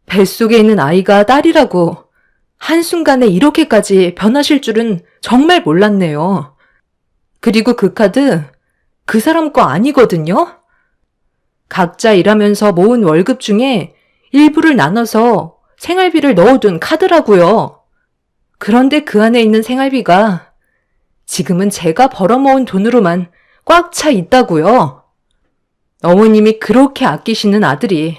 뱃속에 있는 아이가 딸이라고 한순간에 이렇게까지 변하실 줄은 정말 몰랐네요. 그리고 그 카드 그 사람 거 아니거든요? 각자 일하면서 모은 월급 중에 일부를 나눠서 생활비를 넣어둔 카드라고요. 그런데 그 안에 있는 생활비가 지금은 제가 벌어모은 돈으로만 꽉 차 있다고요. 어머님이 그렇게 아끼시는 아들이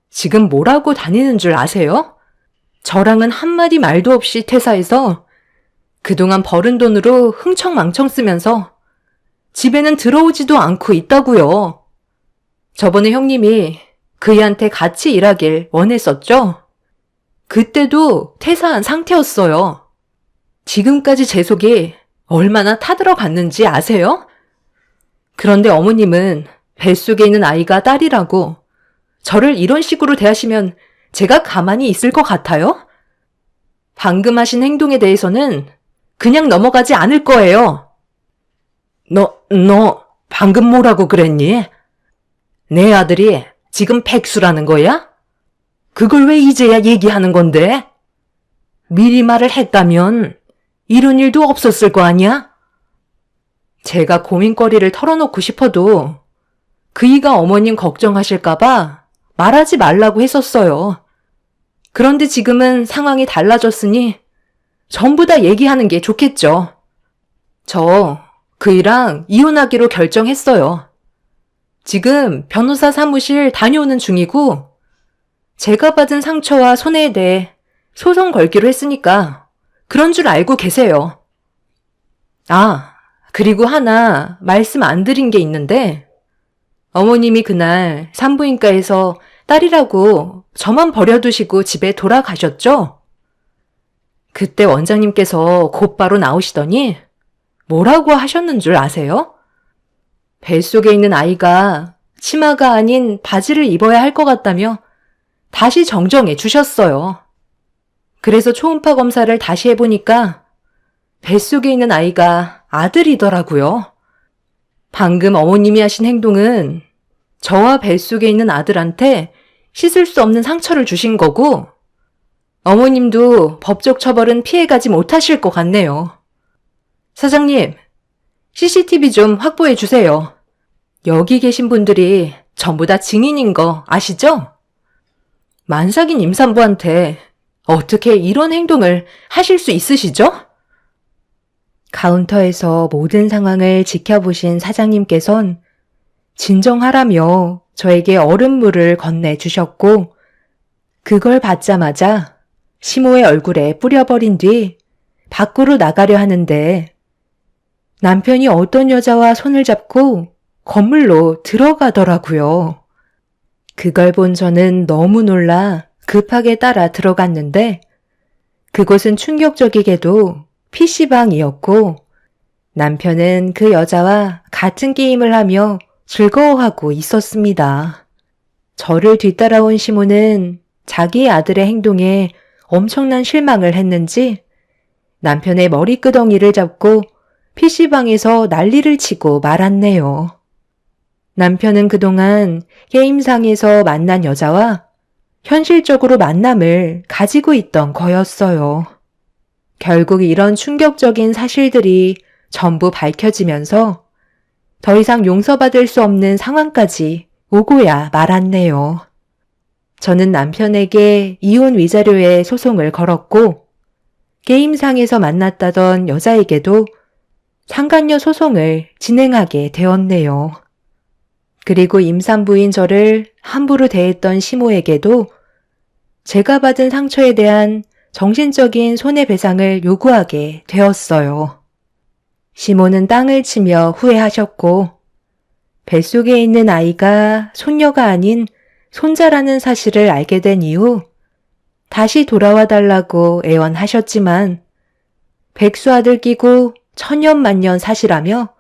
지금 뭐라고 다니는 줄 아세요? 저랑은 한마디 말도 없이 퇴사해서 그동안 벌은 돈으로 흥청망청 쓰면서 집에는 들어오지도 않고 있다고요. 저번에 형님이 그이한테 같이 일하길 원했었죠? 그때도 퇴사한 상태였어요. 지금까지 제 속이 얼마나 타들어갔는지 아세요? 그런데 어머님은 뱃속에 있는 아이가 딸이라고 저를 이런 식으로 대하시면 제가 가만히 있을 것 같아요? 방금 하신 행동에 대해서는 그냥 넘어가지 않을 거예요. 너 방금 뭐라고 그랬니? 내 아들이 지금 백수라는 거야? 그걸 왜 이제야 얘기하는 건데? 미리 말을 했다면 이런 일도 없었을 거 아니야? 제가 고민거리를 털어놓고 싶어도 그이가 어머님 걱정하실까봐 말하지 말라고 했었어요. 그런데 지금은 상황이 달라졌으니 전부 다 얘기하는 게 좋겠죠. 저 그이랑 이혼하기로 결정했어요. 지금 변호사 사무실 다녀오는 중이고 제가 받은 상처와 손해에 대해 소송 걸기로 했으니까 그런 줄 알고 계세요. 아, 그리고 하나 말씀 안 드린 게 있는데 어머님이 그날 산부인과에서 딸이라고 저만 버려두시고 집에 돌아가셨죠? 그때 원장님께서 곧바로 나오시더니 뭐라고 하셨는 줄 아세요? 뱃속에 있는 아이가 치마가 아닌 바지를 입어야 할 것 같다며 다시 정정해 주셨어요. 그래서 초음파 검사를 다시 해보니까 뱃속에 있는 아이가 아들이더라고요. 방금 어머님이 하신 행동은 저와 뱃속에 있는 아들한테 씻을 수 없는 상처를 주신 거고 어머님도 법적 처벌은 피해가지 못하실 것 같네요. 사장님, CCTV 좀 확보해 주세요. 여기 계신 분들이 전부 다 증인인 거 아시죠? 만삭인 임산부한테 어떻게 이런 행동을 하실 수 있으시죠? 카운터에서 모든 상황을 지켜보신 사장님께선 진정하라며 저에게 얼음물을 건네주셨고 그걸 받자마자 시모의 얼굴에 뿌려버린 뒤 밖으로 나가려 하는데 남편이 어떤 여자와 손을 잡고 건물로 들어가더라고요. 그걸 본 저는 너무 놀라 급하게 따라 들어갔는데 그곳은 충격적이게도 PC방이었고 남편은 그 여자와 같은 게임을 하며 즐거워하고 있었습니다. 저를 뒤따라온 시모는 자기 아들의 행동에 엄청난 실망을 했는지 남편의 머리끄덩이를 잡고 PC방에서 난리를 치고 말았네요. 남편은 그동안 게임상에서 만난 여자와 현실적으로 만남을 가지고 있던 거였어요. 결국 이런 충격적인 사실들이 전부 밝혀지면서 더 이상 용서받을 수 없는 상황까지 오고야 말았네요. 저는 남편에게 이혼 위자료에 소송을 걸었고 게임상에서 만났다던 여자에게도 상간녀 소송을 진행하게 되었네요. 그리고 임산부인 저를 함부로 대했던 시모에게도 제가 받은 상처에 대한 정신적인 손해배상을 요구하게 되었어요. 시모는 땅을 치며 후회하셨고 뱃속에 있는 아이가 손녀가 아닌 손자라는 사실을 알게 된 이후 다시 돌아와 달라고 애원하셨지만 백수아들 끼고 천년만년 사시라며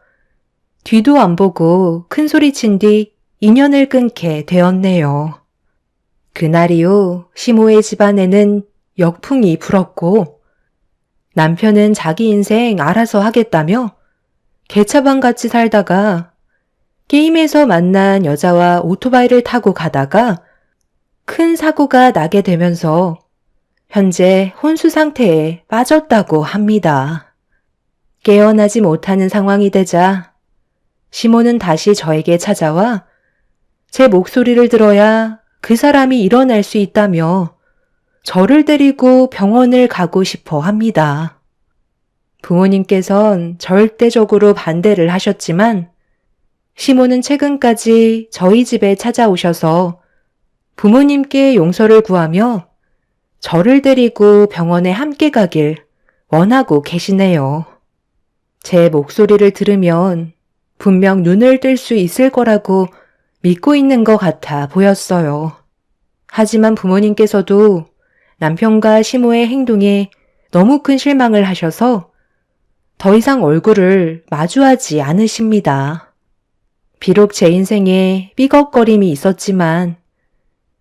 뒤도 안 보고 큰 소리친 뒤 인연을 끊게 되었네요. 그날 이후 시모의 집안에는 역풍이 불었고 남편은 자기 인생 알아서 하겠다며 개차반같이 살다가 게임에서 만난 여자와 오토바이를 타고 가다가 큰 사고가 나게 되면서 현재 혼수 상태에 빠졌다고 합니다. 깨어나지 못하는 상황이 되자 시모는 다시 저에게 찾아와 제 목소리를 들어야 그 사람이 일어날 수 있다며 저를 데리고 병원을 가고 싶어 합니다. 부모님께선 절대적으로 반대를 하셨지만 시모는 최근까지 저희 집에 찾아오셔서 부모님께 용서를 구하며 저를 데리고 병원에 함께 가길 원하고 계시네요. 제 목소리를 들으면 분명 눈을 뜰 수 있을 거라고 믿고 있는 것 같아 보였어요. 하지만 부모님께서도 남편과 시모의 행동에 너무 큰 실망을 하셔서 더 이상 얼굴을 마주하지 않으십니다. 비록 제 인생에 삐걱거림이 있었지만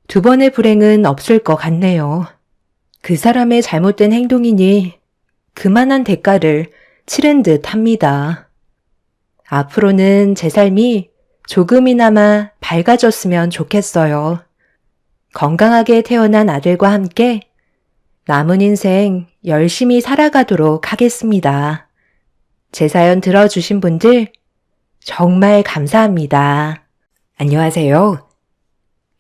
두 번의 불행은 없을 것 같네요. 그 사람의 잘못된 행동이니 그만한 대가를 치른 듯 합니다. 앞으로는 제 삶이 조금이나마 밝아졌으면 좋겠어요. 건강하게 태어난 아들과 함께 남은 인생 열심히 살아가도록 하겠습니다. 제 사연 들어주신 분들 정말 감사합니다. 안녕하세요.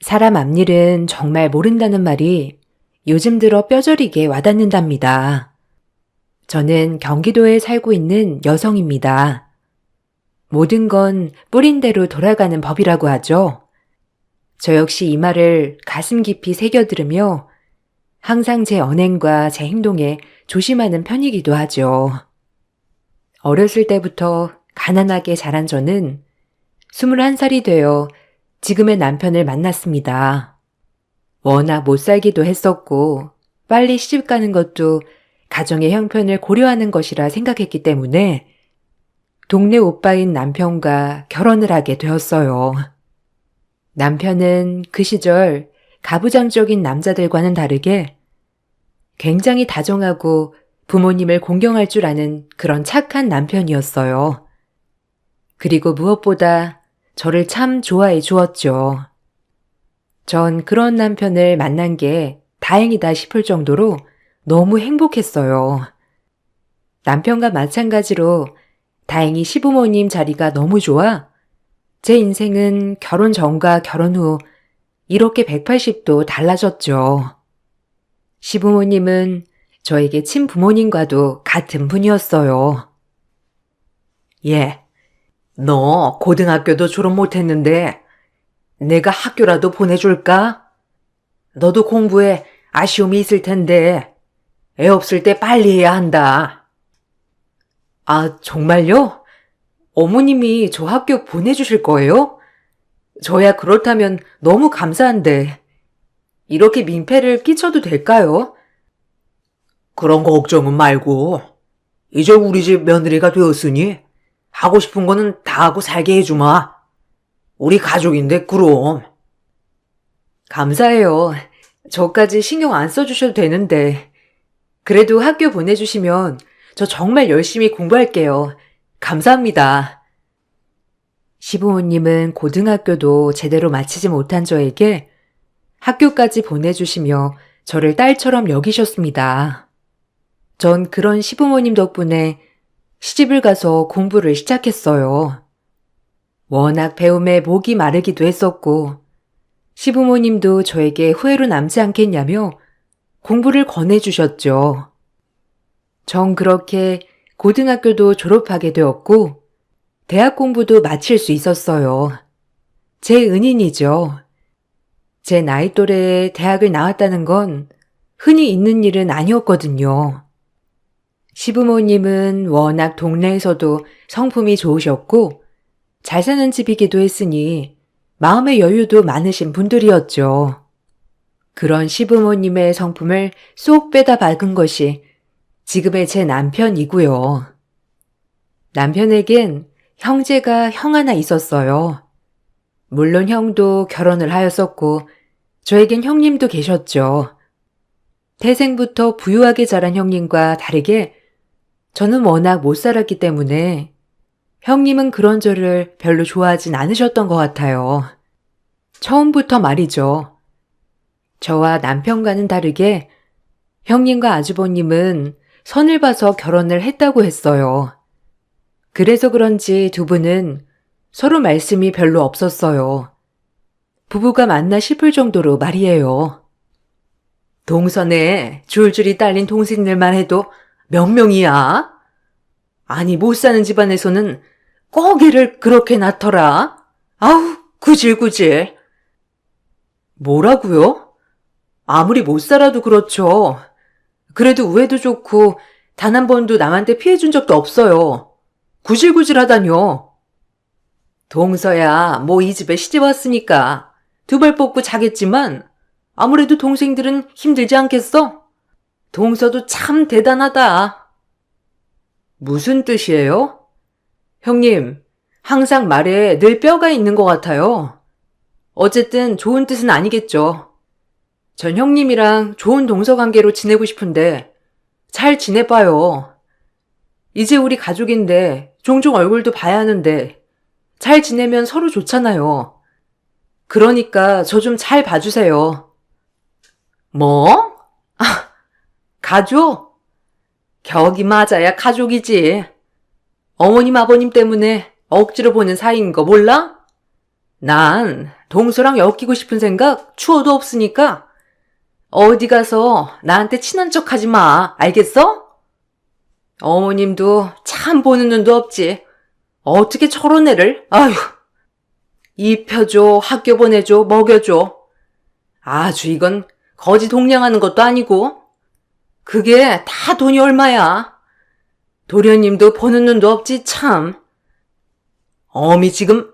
사람 앞일은 정말 모른다는 말이 요즘 들어 뼈저리게 와닿는답니다. 저는 경기도에 살고 있는 여성입니다. 모든 건 뿌린 대로 돌아가는 법이라고 하죠. 저 역시 이 말을 가슴 깊이 새겨들으며 항상 제 언행과 제 행동에 조심하는 편이기도 하죠. 어렸을 때부터 가난하게 자란 저는 21살이 되어 지금의 남편을 만났습니다. 워낙 못 살기도 했었고 빨리 시집 가는 것도 가정의 형편을 고려하는 것이라 생각했기 때문에 동네 오빠인 남편과 결혼을 하게 되었어요. 남편은 그 시절 가부장적인 남자들과는 다르게 굉장히 다정하고 부모님을 공경할 줄 아는 그런 착한 남편이었어요. 그리고 무엇보다 저를 참 좋아해 주었죠. 전 그런 남편을 만난 게 다행이다 싶을 정도로 너무 행복했어요. 남편과 마찬가지로 다행히 시부모님 자리가 너무 좋아 제 인생은 결혼 전과 결혼 후 이렇게 180도 달라졌죠. 시부모님은 저에게 친부모님과도 같은 분이었어요. 예, 너 고등학교도 졸업 못했는데 내가 학교라도 보내줄까? 너도 공부에 아쉬움이 있을 텐데 애 없을 때 빨리 해야 한다. 아, 정말요? 어머님이 저 학교 보내주실 거예요? 저야 그렇다면 너무 감사한데. 이렇게 민폐를 끼쳐도 될까요? 그런 걱정은 말고, 이제 우리 집 며느리가 되었으니, 하고 싶은 거는 다 하고 살게 해주마. 우리 가족인데, 그럼. 감사해요. 저까지 신경 안 써주셔도 되는데. 그래도 학교 보내주시면 저 정말 열심히 공부할게요. 감사합니다. 시부모님은 고등학교도 제대로 마치지 못한 저에게 학교까지 보내주시며 저를 딸처럼 여기셨습니다. 전 그런 시부모님 덕분에 시집을 가서 공부를 시작했어요. 워낙 배움에 목이 마르기도 했었고, 시부모님도 저에게 후회로 남지 않겠냐며 공부를 권해주셨죠. 전 그렇게 고등학교도 졸업하게 되었고, 대학 공부도 마칠 수 있었어요. 제 은인이죠. 제 나이 또래에 대학을 나왔다는 건 흔히 있는 일은 아니었거든요. 시부모님은 워낙 동네에서도 성품이 좋으셨고 잘 사는 집이기도 했으니 마음의 여유도 많으신 분들이었죠. 그런 시부모님의 성품을 쏙 빼다 박은 것이 지금의 제 남편이고요. 남편에겐 형제가 형 하나 있었어요. 물론 형도 결혼을 하였었고 저에겐 형님도 계셨죠. 태생부터 부유하게 자란 형님과 다르게 저는 워낙 못 살았기 때문에 형님은 그런 저를 별로 좋아하진 않으셨던 것 같아요. 처음부터 말이죠. 저와 남편과는 다르게 형님과 아주버님은 선을 봐서 결혼을 했다고 했어요. 그래서 그런지 두 분은 서로 말씀이 별로 없었어요. 부부가 맞나 싶을 정도로 말이에요. 동선에 줄줄이 딸린 동생들만 해도 몇 명이야? 아니 못 사는 집안에서는 꼭 애를 그렇게 낳더라. 아우 구질구질. 뭐라고요? 아무리 못 살아도 그렇죠. 그래도 우애도 좋고 단 한 번도 남한테 피해준 적도 없어요. 구질구질하다뇨. 동서야 뭐 이 집에 시집 왔으니까 두 발 뻗고 자겠지만 아무래도 동생들은 힘들지 않겠어? 동서도 참 대단하다. 무슨 뜻이에요? 형님, 항상 말에 늘 뼈가 있는 것 같아요. 어쨌든 좋은 뜻은 아니겠죠. 전 형님이랑 좋은 동서 관계로 지내고 싶은데 잘 지내봐요. 이제 우리 가족인데 종종 얼굴도 봐야 하는데 잘 지내면 서로 좋잖아요. 그러니까 저 좀 잘 봐주세요. 뭐? 아, 가족? 격이 맞아야 가족이지. 어머님 아버님 때문에 억지로 보는 사이인 거 몰라? 난 동서랑 엮이고 싶은 생각 추워도 없으니까 어디 가서 나한테 친한 척 하지 마. 알겠어? 어머님도 참 보는 눈도 없지. 어떻게 저런 애를? 아휴. 입혀줘, 학교 보내줘, 먹여줘. 아주 이건 거지 동냥하는 것도 아니고. 그게 다 돈이 얼마야. 도련님도 보는 눈도 없지 참. 어미 지금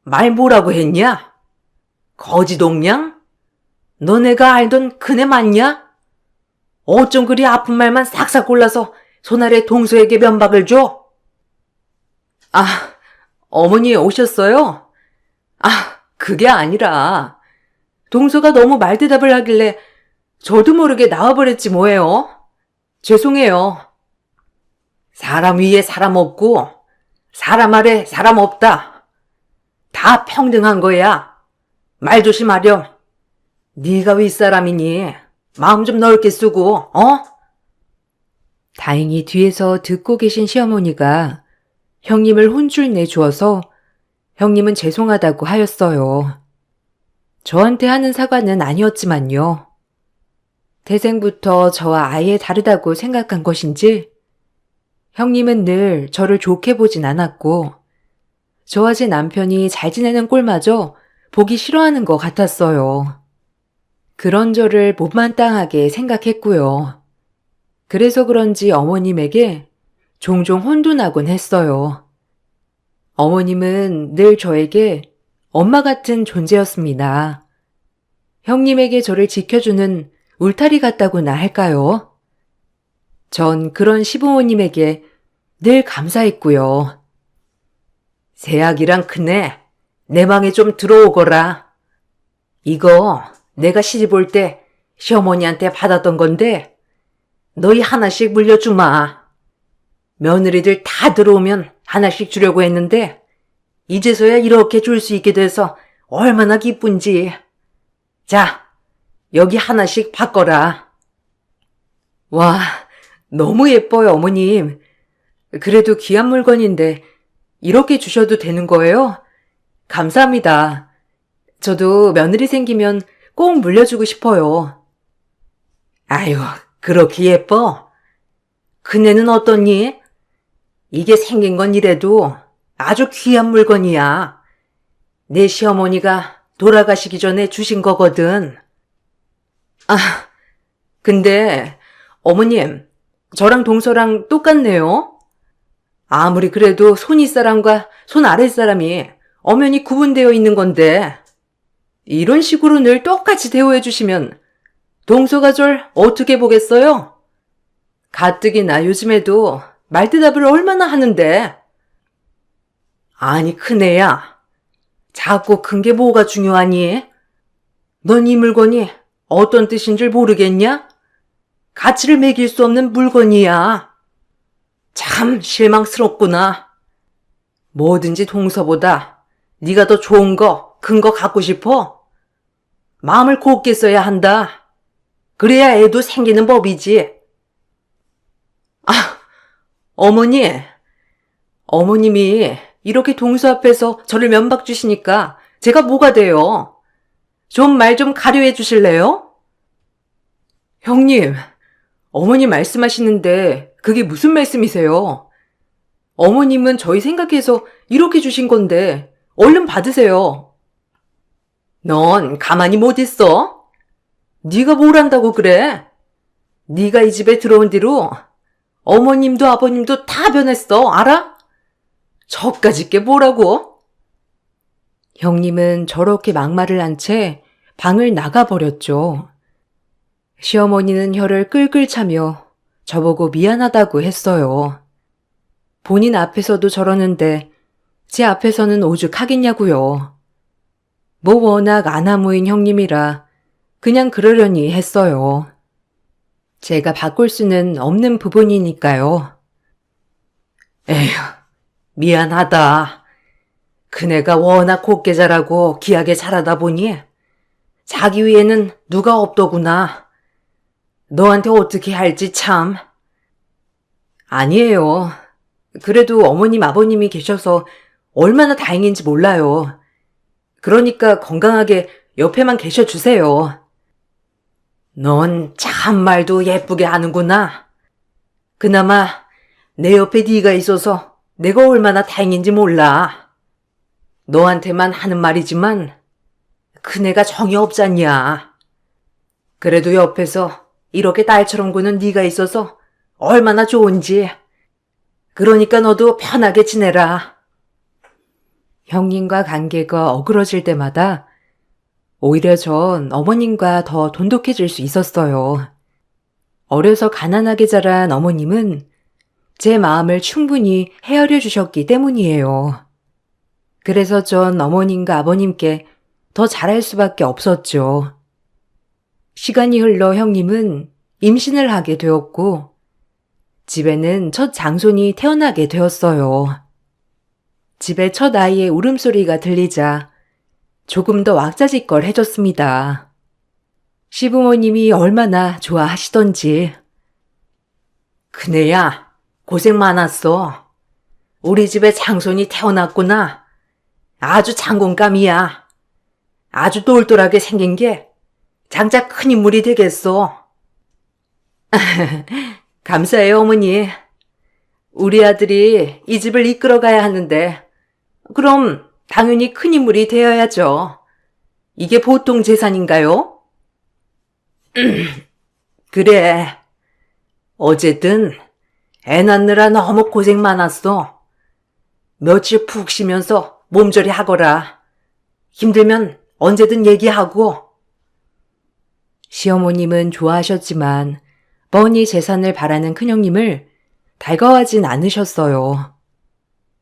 말 뭐라고 했냐? 거지 동냥? 너네가 알던 그네 맞냐? 어쩜 그리 아픈 말만 싹싹 골라서 손아래 동서에게 면박을 줘? 아, 어머니 오셨어요? 아, 그게 아니라 동서가 너무 말대답을 하길래 저도 모르게 나와버렸지 뭐예요. 죄송해요. 사람 위에 사람 없고 사람 아래 사람 없다. 다 평등한 거야. 말 조심하렴. 네가 윗사람이니 마음 좀 넓게 쓰고 어? 다행히 뒤에서 듣고 계신 시어머니가 형님을 혼쭐 내주어서 형님은 죄송하다고 하였어요. 저한테 하는 사과는 아니었지만요. 태생부터 저와 아예 다르다고 생각한 것인지 형님은 늘 저를 좋게 보진 않았고 저와 제 남편이 잘 지내는 꼴마저 보기 싫어하는 것 같았어요. 그런 저를 못마땅하게 생각했고요. 그래서 그런지 어머님에게 종종 혼돈하곤 했어요. 어머님은 늘 저에게 엄마 같은 존재였습니다. 형님에게 저를 지켜주는 울타리 같다고나 할까요? 전 그런 시부모님에게 늘 감사했고요. 새아기랑 큰애, 내 방에 좀 들어오거라. 이거 내가 시집 올 때 시어머니한테 받았던 건데 너희 하나씩 물려주마. 며느리들 다 들어오면 하나씩 주려고 했는데 이제서야 이렇게 줄 수 있게 돼서 얼마나 기쁜지. 자, 여기 하나씩 바꿔라. 와, 너무 예뻐요, 어머님. 그래도 귀한 물건인데 이렇게 주셔도 되는 거예요? 감사합니다. 저도 며느리 생기면 꼭 물려주고 싶어요. 아유, 그렇게 예뻐? 큰애는 어떠니? 이게 생긴 건 이래도 아주 귀한 물건이야. 내 시어머니가 돌아가시기 전에 주신 거거든. 아, 근데 어머님, 저랑 동서랑 똑같네요. 아무리 그래도 손윗사람과 손아랫사람이 엄연히 구분되어 있는 건데 이런 식으로 늘 똑같이 대우해 주시면 동서가 절 어떻게 보겠어요? 가뜩이나 요즘에도 말대답을 얼마나 하는데. 아니 큰애야, 작고 큰 게 뭐가 중요하니? 넌 이 물건이 어떤 뜻인 줄 모르겠냐? 가치를 매길 수 없는 물건이야. 참 실망스럽구나. 뭐든지 동서보다 네가 더 좋은 거, 큰 거 갖고 싶어? 마음을 곱게 써야 한다. 그래야 애도 생기는 법이지. 아, 어머니. 어머님이 이렇게 동서 앞에서 저를 면박 주시니까 제가 뭐가 돼요? 좀 말 좀 가려해 주실래요? 형님, 어머니 말씀하시는데 그게 무슨 말씀이세요? 어머님은 저희 생각해서 이렇게 주신 건데 얼른 받으세요. 넌 가만히 못 있어? 네가 뭘 한다고 그래? 네가 이 집에 들어온 뒤로 어머님도 아버님도 다 변했어, 알아? 저까짓 게 뭐라고? 형님은 저렇게 막말을 한 채 방을 나가버렸죠. 시어머니는 혀를 끌끌 차며 저보고 미안하다고 했어요. 본인 앞에서도 저러는데 제 앞에서는 오죽하겠냐고요. 뭐 워낙 아나무인 형님이라 그냥 그러려니 했어요. 제가 바꿀 수는 없는 부분이니까요. 에휴, 미안하다. 그네가 워낙 곱게 자라고 귀하게 자라다 보니 자기 위에는 누가 없더구나. 너한테 어떻게 할지 참. 아니에요. 그래도 어머님 아버님이 계셔서 얼마나 다행인지 몰라요. 그러니까 건강하게 옆에만 계셔주세요. 넌 참말도 예쁘게 하는구나. 그나마 내 옆에 네가 있어서 내가 얼마나 다행인지 몰라. 너한테만 하는 말이지만 큰애가 정이 없잖냐. 그래도 옆에서 이렇게 딸처럼 구는 네가 있어서 얼마나 좋은지. 그러니까 너도 편하게 지내라. 형님과 관계가 어그러질 때마다 오히려 전 어머님과 더 돈독해질 수 있었어요. 어려서 가난하게 자란 어머님은 제 마음을 충분히 헤아려 주셨기 때문이에요. 그래서 전 어머님과 아버님께 더 잘할 수밖에 없었죠. 시간이 흘러 형님은 임신을 하게 되었고 집에는 첫 장손이 태어나게 되었어요. 집에 첫 아이의 울음소리가 들리자 조금 더 왁자지껄 해줬습니다. 시부모님이 얼마나 좋아하시던지. 큰애야, 고생 많았어. 우리 집에 장손이 태어났구나. 아주 장군감이야. 아주 똘똘하게 생긴 게 장차 큰 인물이 되겠어. 감사해요, 어머니. 우리 아들이 이 집을 이끌어가야 하는데 그럼 당연히 큰 인물이 되어야죠. 이게 보통 재산인가요? 그래. 어쨌든 애 낳느라 너무 고생 많았어. 며칠 푹 쉬면서 몸조리 하거라. 힘들면 언제든 얘기하고. 시어머님은 좋아하셨지만 뻔히 재산을 바라는 큰형님을 달가워하진 않으셨어요.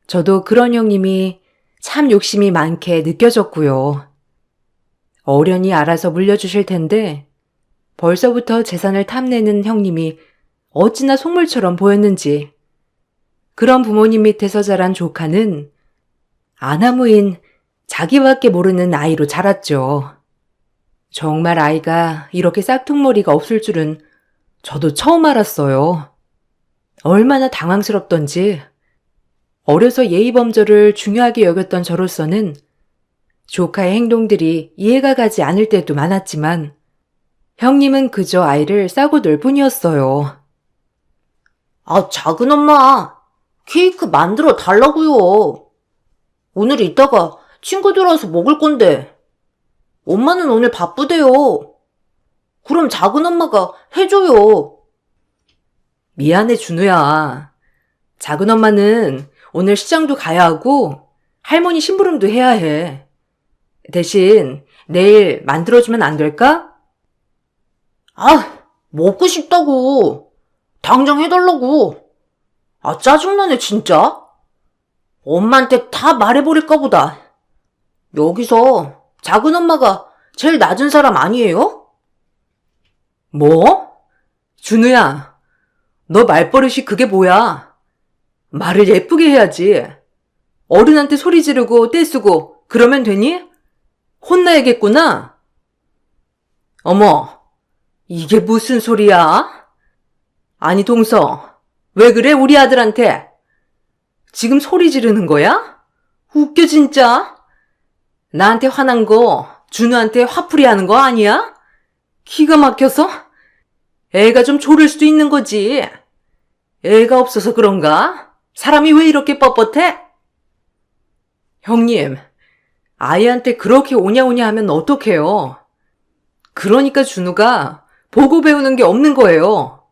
저도 그런 형님이 참 욕심이 많게 느껴졌고요. 어련히 알아서 물려주실 텐데 벌써부터 재산을 탐내는 형님이 어찌나 속물처럼 보였는지 그런 부모님 밑에서 자란 조카는 아나무인 자기밖에 모르는 아이로 자랐죠. 정말 아이가 이렇게 싹퉁머리가 없을 줄은 저도 처음 알았어요. 얼마나 당황스럽던지 어려서 예의범절을 중요하게 여겼던 저로서는 조카의 행동들이 이해가 가지 않을 때도 많았지만 형님은 그저 아이를 싸고 놀 뿐이었어요. 아, 작은 엄마, 케이크 만들어 달라고요. 오늘 이따가 친구들 와서 먹을 건데. 엄마는 오늘 바쁘대요. 그럼 작은 엄마가 해줘요. 미안해, 준우야. 작은 엄마는 오늘 시장도 가야 하고 할머니 심부름도 해야 해. 대신 내일 만들어주면 안 될까? 아, 먹고 싶다고. 당장 해달라고. 아, 짜증나네, 진짜. 엄마한테 다 말해버릴까 보다. 여기서 작은 엄마가 제일 낮은 사람 아니에요? 뭐? 준우야, 너 말버릇이 그게 뭐야? 말을 예쁘게 해야지. 어른한테 소리 지르고 떼쓰고 그러면 되니? 혼나야겠구나. 어머, 이게 무슨 소리야? 아니, 동서, 왜 그래, 우리 아들한테? 지금 소리 지르는 거야? 웃겨, 진짜. 나한테 화난 거 준우한테 화풀이 하는 거 아니야? 기가 막혀서? 애가 좀 졸을 수도 있는 거지. 애가 없어서 그런가? 사람이 왜 이렇게 뻣뻣해? 형님, 아이한테 그렇게 오냐오냐 하면 어떡해요? 그러니까 준우가 보고 배우는 게 없는 거예요.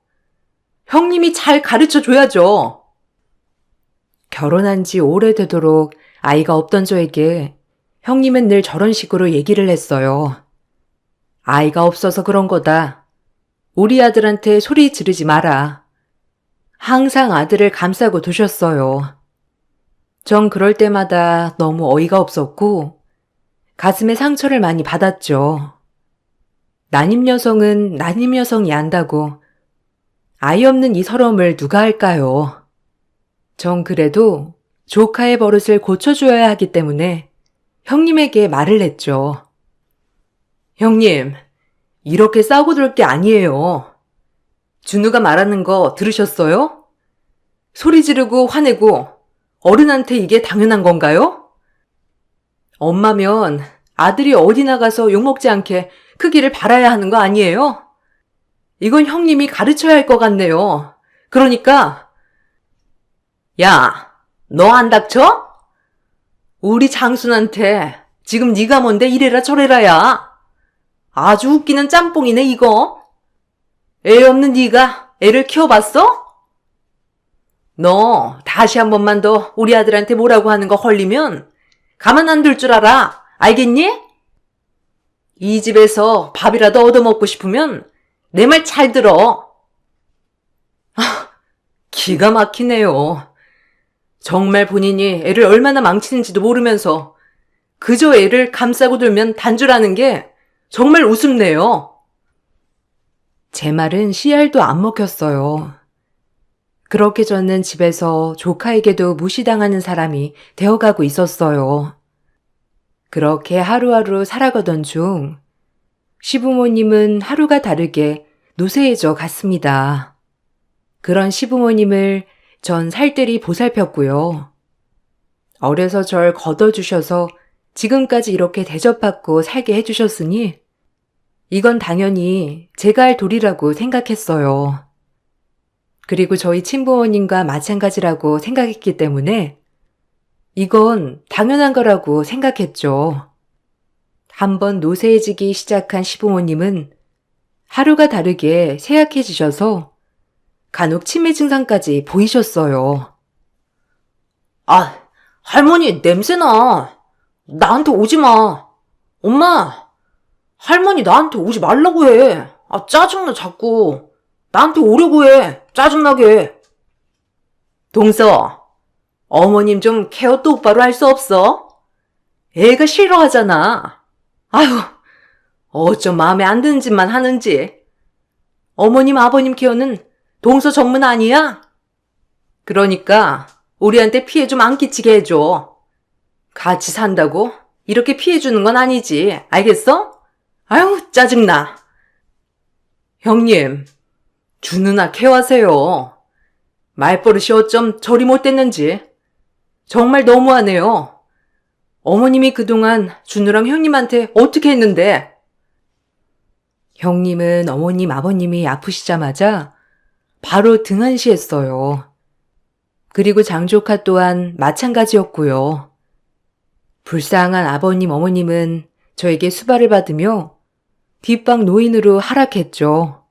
형님이 잘 가르쳐 줘야죠. 결혼한 지 오래되도록 아이가 없던 저에게 형님은 늘 저런 식으로 얘기를 했어요. 아이가 없어서 그런 거다. 우리 아들한테 소리 지르지 마라. 항상 아들을 감싸고 두셨어요. 전 그럴 때마다 너무 어이가 없었고 가슴에 상처를 많이 받았죠. 난임 여성은 난임 여성이 안다고 아이 없는 이 서러움을 누가 할까요? 전 그래도 조카의 버릇을 고쳐줘야 하기 때문에 형님에게 말을 했죠. 형님, 이렇게 싸우고 들 게 아니에요. 준우가 말하는 거 들으셨어요? 소리 지르고 화내고 어른한테 이게 당연한 건가요? 엄마면 아들이 어디 나가서 욕먹지 않게 크기를 바라야 하는 거 아니에요? 이건 형님이 가르쳐야 할 것 같네요. 그러니까 야, 너 안 닥쳐? 우리 장순한테 지금 네가 뭔데 이래라 저래라야. 아주 웃기는 짬뽕이네 이거. 애 없는 네가 애를 키워봤어? 너 다시 한 번만 더 우리 아들한테 뭐라고 하는 거 헐리면 가만 안 둘 줄 알아. 알겠니? 이 집에서 밥이라도 얻어먹고 싶으면 내 말 잘 들어. 기가 막히네요. 정말 본인이 애를 얼마나 망치는지도 모르면서 그저 애를 감싸고 들면 단주라는 게 정말 우습네요. 제 말은 씨알도 안 먹혔어요. 그렇게 저는 집에서 조카에게도 무시당하는 사람이 되어가고 있었어요. 그렇게 하루하루 살아가던 중 시부모님은 하루가 다르게 노쇠해져 갔습니다. 그런 시부모님을 전 살뜰히 보살폈고요. 어려서 절 걷어주셔서 지금까지 이렇게 대접받고 살게 해주셨으니 이건 당연히 제가 할 도리라고 생각했어요. 그리고 저희 친부모님과 마찬가지라고 생각했기 때문에 이건 당연한 거라고 생각했죠. 한번 노쇠해지기 시작한 시부모님은 하루가 다르게 쇠약해지셔서 간혹 치매 증상까지 보이셨어요. 아, 할머니 냄새나. 나한테 오지 마. 엄마, 할머니 나한테 오지 말라고 해. 아, 짜증나 자꾸. 나한테 오려고 해. 짜증나게. 동서, 어머님 좀 케어 똑바로 할 수 없어? 애가 싫어하잖아. 아휴, 어쩜 마음에 안 드는 짓만 하는지. 어머님, 아버님 케어는 동서 전문 아니야? 그러니까 우리한테 피해 좀 안 끼치게 해줘. 같이 산다고 이렇게 피해 주는 건 아니지. 알겠어? 아유, 짜증나. 형님, 주 누나 케어하세요. 말버릇이 어쩜 저리 못됐는지. 정말 너무하네요. 어머님이 그동안 준우랑 형님한테 어떻게 했는데? 형님은 어머님, 아버님이 아프시자마자 바로 등한시했어요. 그리고 장조카 또한 마찬가지였고요. 불쌍한 아버님, 어머님은 저에게 수발을 받으며 뒷방 노인으로 하락했죠.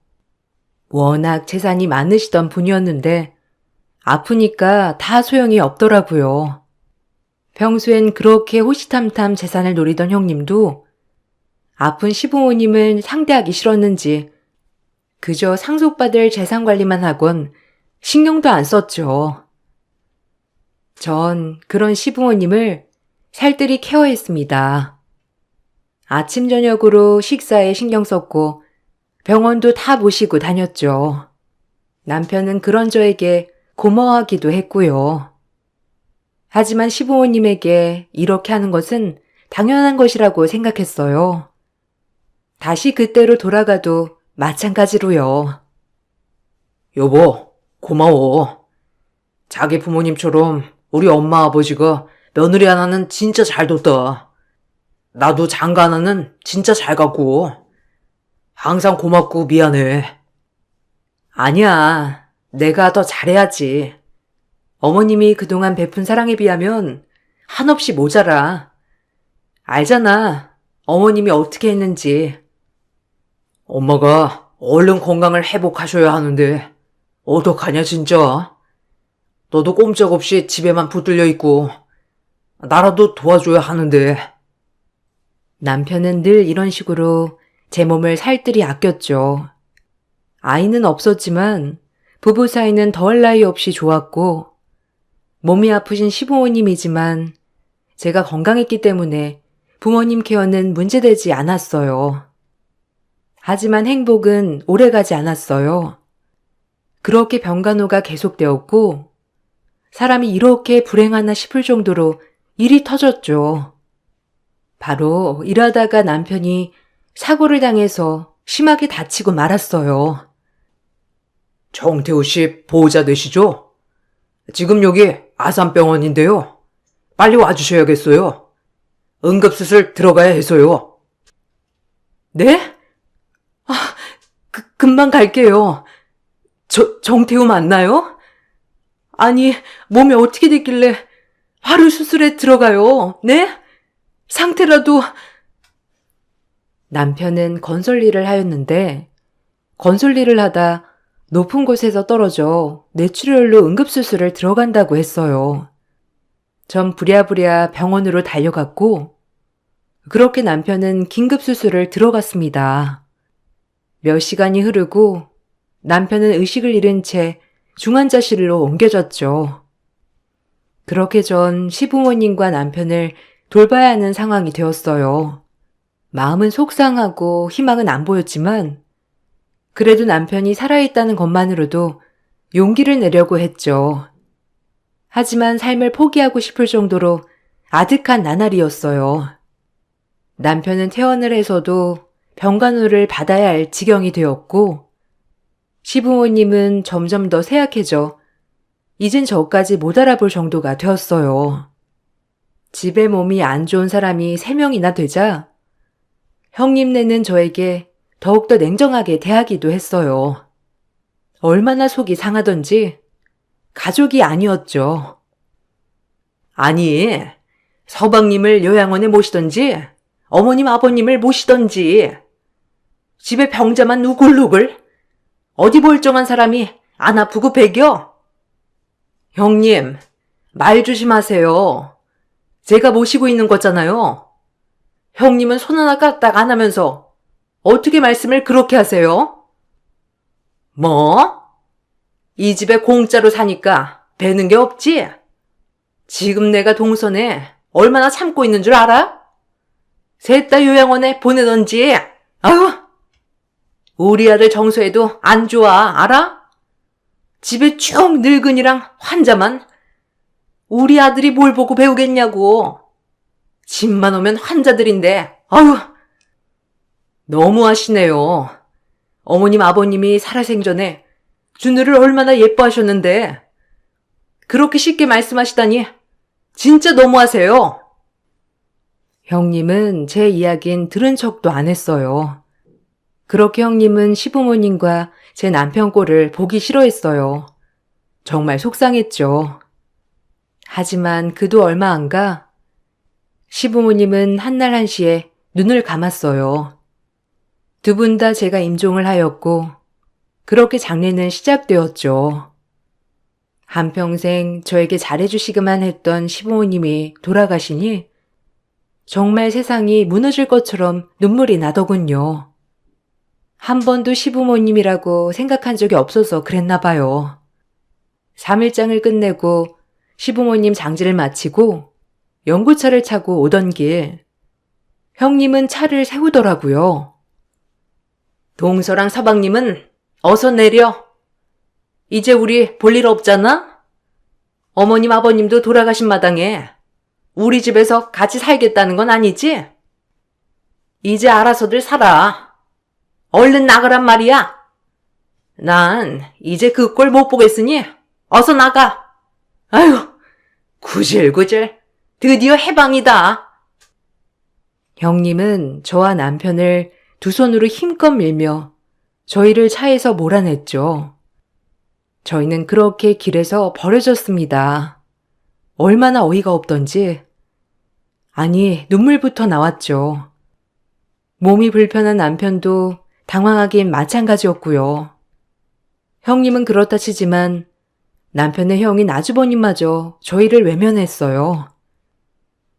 워낙 재산이 많으시던 분이었는데 아프니까 다 소용이 없더라고요. 평소엔 그렇게 호시탐탐 재산을 노리던 형님도 아픈 시부모님을 상대하기 싫었는지 그저 상속받을 재산 관리만 하곤 신경도 안 썼죠. 전 그런 시부모님을 살뜰히 케어했습니다. 아침 저녁으로 식사에 신경 썼고 병원도 다 모시고 다녔죠. 남편은 그런 저에게 고마워하기도 했고요. 하지만 시부모님에게 이렇게 하는 것은 당연한 것이라고 생각했어요. 다시 그때로 돌아가도 마찬가지로요. 여보, 고마워. 자기 부모님처럼 우리 엄마 아버지가 며느리 하나는 진짜 잘 뒀다. 나도 장가 하나는 진짜 잘 갔고. 항상 고맙고 미안해. 아니야, 내가 더 잘해야지. 어머님이 그동안 베푼 사랑에 비하면 한없이 모자라. 알잖아, 어머님이 어떻게 했는지. 엄마가 얼른 건강을 회복하셔야 하는데 어떡하냐 진짜. 너도 꼼짝없이 집에만 붙들려 있고 나라도 도와줘야 하는데. 남편은 늘 이런 식으로 제 몸을 살뜰히 아꼈죠. 아이는 없었지만 부부 사이는 더할 나위 없이 좋았고 몸이 아프신 시부모님이지만 제가 건강했기 때문에 부모님 케어는 문제되지 않았어요. 하지만 행복은 오래가지 않았어요. 그렇게 병간호가 계속되었고 사람이 이렇게 불행하나 싶을 정도로 일이 터졌죠. 바로 일하다가 남편이 사고를 당해서 심하게 다치고 말았어요. 정태우 씨 보호자 되시죠? 지금 여기 아산병원인데요. 빨리 와주셔야겠어요. 응급수술 들어가야 해서요. 네? 금방 갈게요. 정태우 맞나요? 아니, 몸이 어떻게 됐길래 하루 수술에 들어가요? 네? 상태라도... 남편은 건설 일을 하였는데 건설 일을 하다 높은 곳에서 떨어져 뇌출혈로 응급수술을 들어간다고 했어요. 전 부랴부랴 병원으로 달려갔고 그렇게 남편은 긴급수술을 들어갔습니다. 몇 시간이 흐르고 남편은 의식을 잃은 채 중환자실로 옮겨졌죠. 그렇게 전 시부모님과 남편을 돌봐야 하는 상황이 되었어요. 마음은 속상하고 희망은 안 보였지만 그래도 남편이 살아있다는 것만으로도 용기를 내려고 했죠. 하지만 삶을 포기하고 싶을 정도로 아득한 나날이었어요. 남편은 퇴원을 해서도 병간호를 받아야 할 지경이 되었고 시부모님은 점점 더 쇠약해져 이젠 저까지 못 알아볼 정도가 되었어요. 집에 몸이 안 좋은 사람이 3명이나 되자 형님네는 저에게 더욱더 냉정하게 대하기도 했어요. 얼마나 속이 상하던지 가족이 아니었죠. 아니, 서방님을 요양원에 모시던지 어머님 아버님을 모시던지 집에 병자만 누굴누굴 어디 멀쩡한 사람이 안 아프고 배겨? 형님, 말 조심하세요. 제가 모시고 있는 거잖아요. 형님은 손 하나 까딱 안 하면서 어떻게 말씀을 그렇게 하세요? 뭐? 이 집에 공짜로 사니까 배는 게 없지? 지금 내가 동선에 얼마나 참고 있는 줄 알아? 셋 다 요양원에 보내던지. 아유, 우리 아들 정서에도 안 좋아, 알아? 집에 쭉 늙은이랑 환자만. 우리 아들이 뭘 보고 배우겠냐고. 집만 오면 환자들인데, 아유, 너무하시네요. 어머님, 아버님이 살아생전에 준우를 얼마나 예뻐하셨는데, 그렇게 쉽게 말씀하시다니, 진짜 너무하세요. 형님은 제 이야긴 들은 척도 안 했어요. 그렇게 형님은 시부모님과 제 남편 꼴을 보기 싫어했어요. 정말 속상했죠. 하지만 그도 얼마 안 가 시부모님은 한날 한시에 눈을 감았어요. 두 분 다 제가 임종을 하였고 그렇게 장례는 시작되었죠. 한평생 저에게 잘해주시기만 했던 시부모님이 돌아가시니 정말 세상이 무너질 것처럼 눈물이 나더군요. 한 번도 시부모님이라고 생각한 적이 없어서 그랬나 봐요. 3일장을 끝내고 시부모님 장지를 마치고 연구차를 타고 오던 길 형님은 차를 세우더라고요. 동서랑 서방님은 어서 내려. 이제 우리 볼 일 없잖아? 어머님 아버님도 돌아가신 마당에 우리 집에서 같이 살겠다는 건 아니지? 이제 알아서들 살아. 얼른 나가란 말이야. 난 이제 그 꼴 못 보겠으니 어서 나가. 아유, 구질구질. 드디어 해방이다. 형님은 저와 남편을 두 손으로 힘껏 밀며 저희를 차에서 몰아냈죠. 저희는 그렇게 길에서 버려졌습니다. 얼마나 어이가 없던지. 아니, 눈물부터 나왔죠. 몸이 불편한 남편도 당황하긴 마찬가지였고요. 형님은 그렇다 치지만 남편의 형인 아주버님마저 저희를 외면했어요.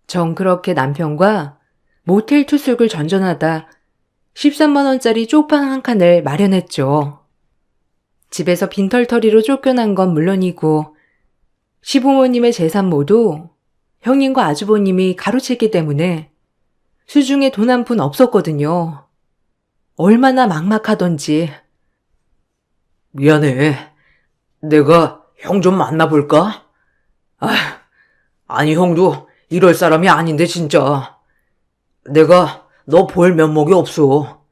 전 그렇게 남편과 모텔 투숙을 전전하다 13만 원짜리 쪽방 한 칸을 마련했죠. 집에서 빈털터리로 쫓겨난 건 물론이고 시부모님의 재산 모두 형님과 아주버님이 가로챘기 때문에 수중에 돈 한 푼 없었거든요. 얼마나 막막하던지. 미안해. 내가 형 좀 만나볼까? 아니 형도 이럴 사람이 아닌데 진짜. 내가 너 볼 면목이 없어.